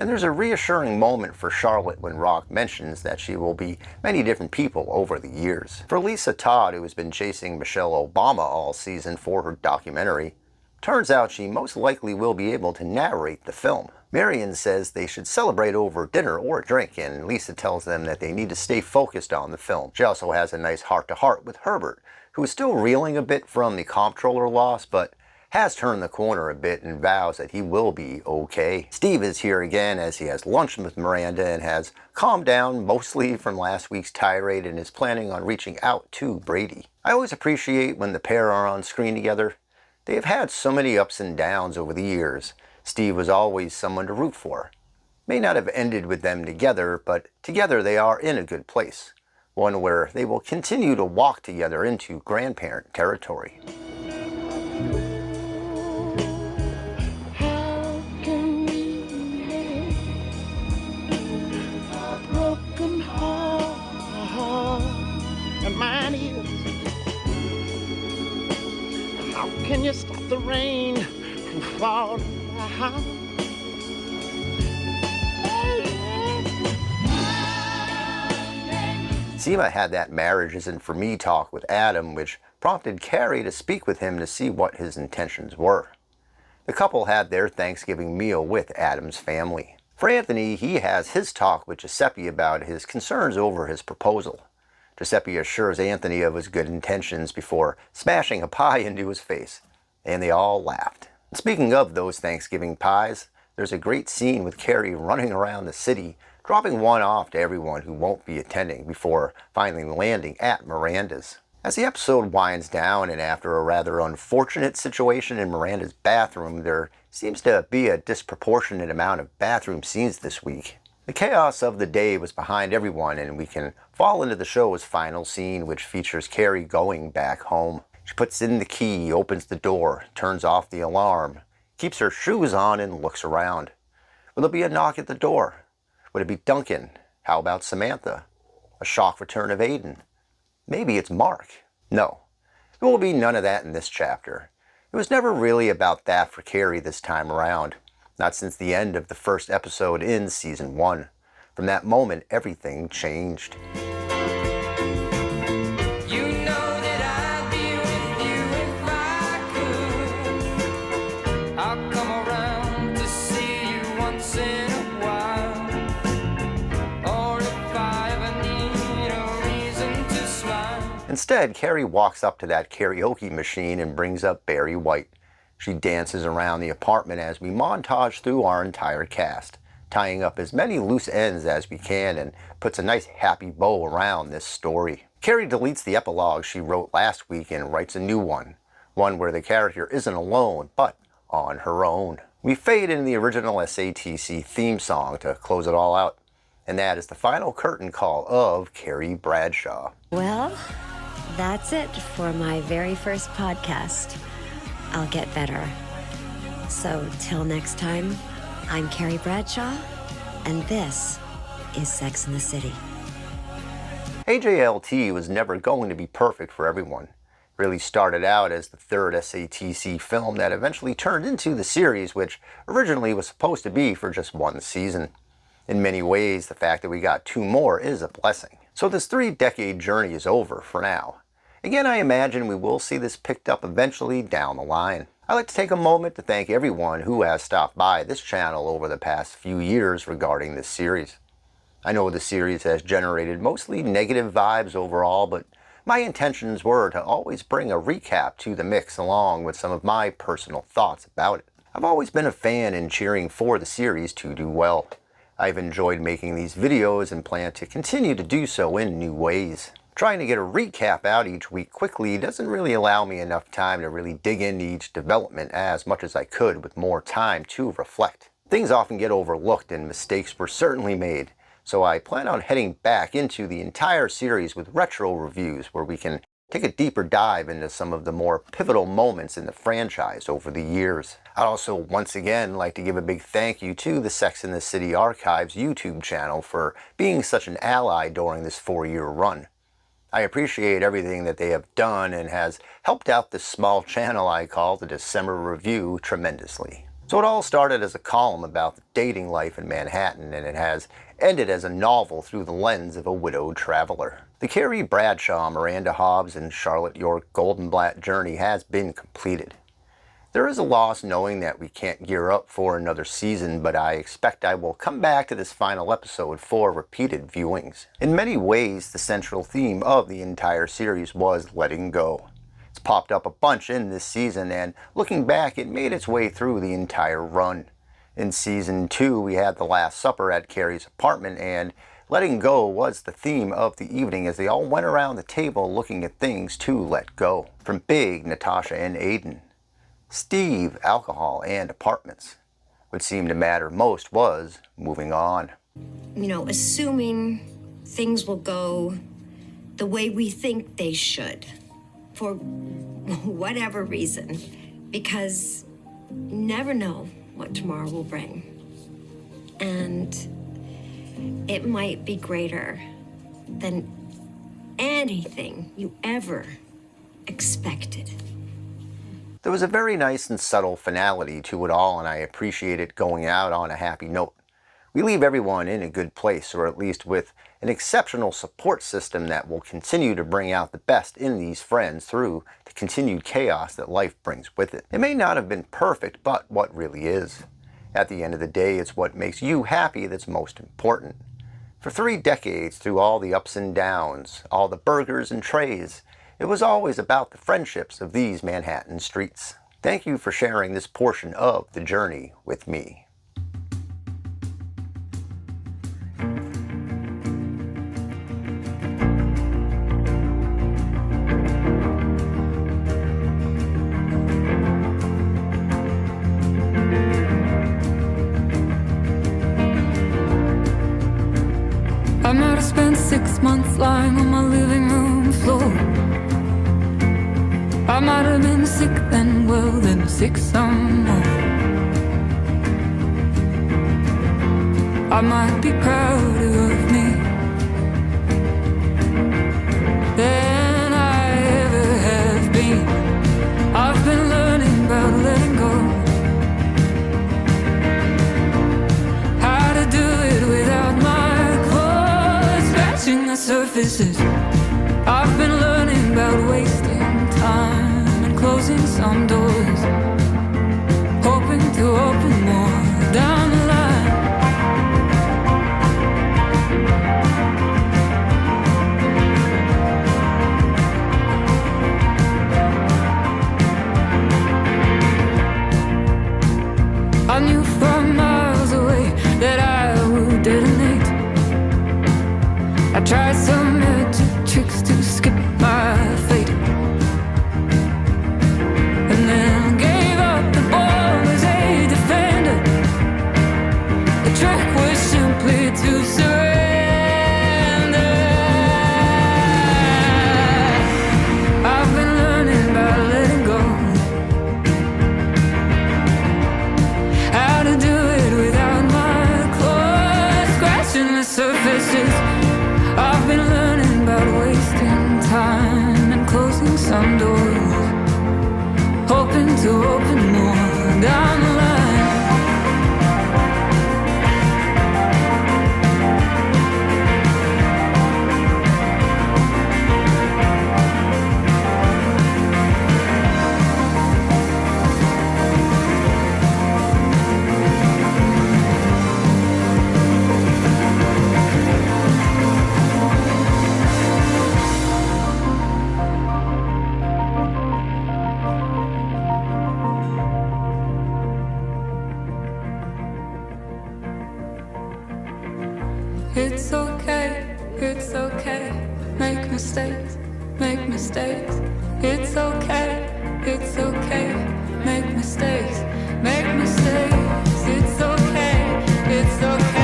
[SPEAKER 1] And there's a reassuring moment for Charlotte when Rock mentions that she will be many different people over the years. For Lisa Todd, who has been chasing Michelle Obama all season for her documentary, turns out she most likely will be able to narrate the film. Marion says they should celebrate over dinner or a drink, and Lisa tells them that they need to stay focused on the film. She also has a nice heart-to-heart with Herbert, who is still reeling a bit from the comptroller loss, but has turned the corner a bit and vows that he will be okay. Steve is here again as he has lunch with Miranda and has calmed down mostly from last week's tirade and is planning on reaching out to Brady. I always appreciate when the pair are on screen together. They have had so many ups and downs over the years. Steve was always someone to root for. May not have ended with them together, but together they are in a good place. One where they will continue to walk together into grandparent territory.
[SPEAKER 12] How can you stop the rain from falling?
[SPEAKER 1] Seema had that marriage isn't for me talk with Adam, which prompted Carrie to speak with him to see what his intentions were. The couple had their Thanksgiving meal with Adam's family. For Anthony, he has his talk with Giuseppe about his concerns over his proposal. Giuseppe assures Anthony of his good intentions before smashing a pie into his face, and they all laughed. Speaking of those Thanksgiving pies, there's a great scene with Carrie running around the city, dropping one off to everyone who won't be attending before finally landing at Miranda's. As the episode winds down and after a rather unfortunate situation in Miranda's bathroom, there seems to be a disproportionate amount of bathroom scenes this week. The chaos of the day was behind everyone, and we can fall into the show's final scene, which features Carrie going back home. She puts in the key, opens the door, turns off the alarm, keeps her shoes on, and looks around. Will there be a knock at the door? Would it be Duncan? How about Samantha? A shock return of Aiden? Maybe it's Mark. No, there will be none of that in this chapter. It was never really about that for Carrie this time around. Not since the end of the first episode in Season 1. From that moment, everything changed.
[SPEAKER 11] You know that I'd be with you if I could. I'll come around to see you once in a while. Or if I ever need a reason to smile.
[SPEAKER 1] Instead, Carrie walks up to that karaoke machine and brings up Barry White. She dances around the apartment as we montage through our entire cast, tying up as many loose ends as we can and puts a nice happy bow around this story. Carrie deletes the epilogue she wrote last week and writes a new one where the character isn't alone, but on her own. We fade in the original SATC theme song to close it all out, and that is the final curtain call of Carrie Bradshaw.
[SPEAKER 5] Well, that's it for my very first podcast. I'll get better. So till next time, I'm Carrie Bradshaw, and this is Sex and the City.
[SPEAKER 1] AJLT was never going to be perfect for everyone. It really started out as the third SATC film that eventually turned into the series, which originally was supposed to be for just one season. In many ways, the fact that we got 2 more is a blessing. So this 3-decade journey is over for now. Again, I imagine we will see this picked up eventually down the line. I'd like to take a moment to thank everyone who has stopped by this channel over the past few years regarding this series. I know the series has generated mostly negative vibes overall, but my intentions were to always bring a recap to the mix along with some of my personal thoughts about it. I've always been a fan and cheering for the series to do well. I've enjoyed making these videos and plan to continue to do so in new ways. Trying to get a recap out each week quickly doesn't really allow me enough time to really dig into each development as much as I could with more time to reflect. Things often get overlooked and mistakes were certainly made, so I plan on heading back into the entire series with retro reviews where we can take a deeper dive into some of the more pivotal moments in the franchise over the years. I'd also once again like to give a big thank you to the Sex and the City Archives YouTube channel for being such an ally during this 4-year run. I appreciate everything that they have done and has helped out this small channel I call the December Review tremendously. So it all started as a column about the dating life in Manhattan, and it has ended as a novel through the lens of a widowed traveler. The Carrie Bradshaw, Miranda Hobbs, and Charlotte York Goldenblatt journey has been completed. There is a loss knowing that we can't gear up for another season, but I expect I will come back to this final episode for repeated viewings. In many ways, the central theme of the entire series was letting go. It's popped up a bunch in this season, and looking back, it made its way through the entire run. In Season 2, we had the Last Supper at Carrie's apartment, and letting go was the theme of the evening as they all went around the table looking at things to let go. From Big, Natasha, and Aiden. Steve, alcohol, and apartments. What seemed to matter most was moving on.
[SPEAKER 10] You know, assuming things will go the way we think they should, for whatever reason, because you never know what tomorrow will bring. And it might be greater than anything you ever expected.
[SPEAKER 1] There was a very nice and subtle finality to it all, and I appreciate it going out on a happy note. We leave everyone in a good place, or at least with an exceptional support system that will continue to bring out the best in these friends through the continued chaos that life brings with it. It may not have been perfect, but what really is? At the end of the day, it's what makes you happy that's most important. For 3 decades, through all the ups and downs, all the burgers and trays, it was always about the friendships of these Manhattan streets. Thank you for sharing this portion of the journey with me.
[SPEAKER 8] I might have spent 6 months lying on my living room floor. I might have been sick then, well then sick some more. I might be prouder of me than I ever have been. I've been learning about letting go, how to do it without my claws scratching the surfaces. I've been learning about wasting time and closing some doors, hoping to open more down the line. I knew from miles away that I would detonate. I tried some magic tricks to skip my fate, and then gave up the ball as a defender. The trick was simply to surrender. I've been learning about letting go, how to do it without my claws scratching the surfaces. I've been learning about wasting time and closing some doors, hoping to open more down the line. make mistakes, make mistakes. It's okay, it's okay. Make mistakes, make mistakes. It's okay, it's okay.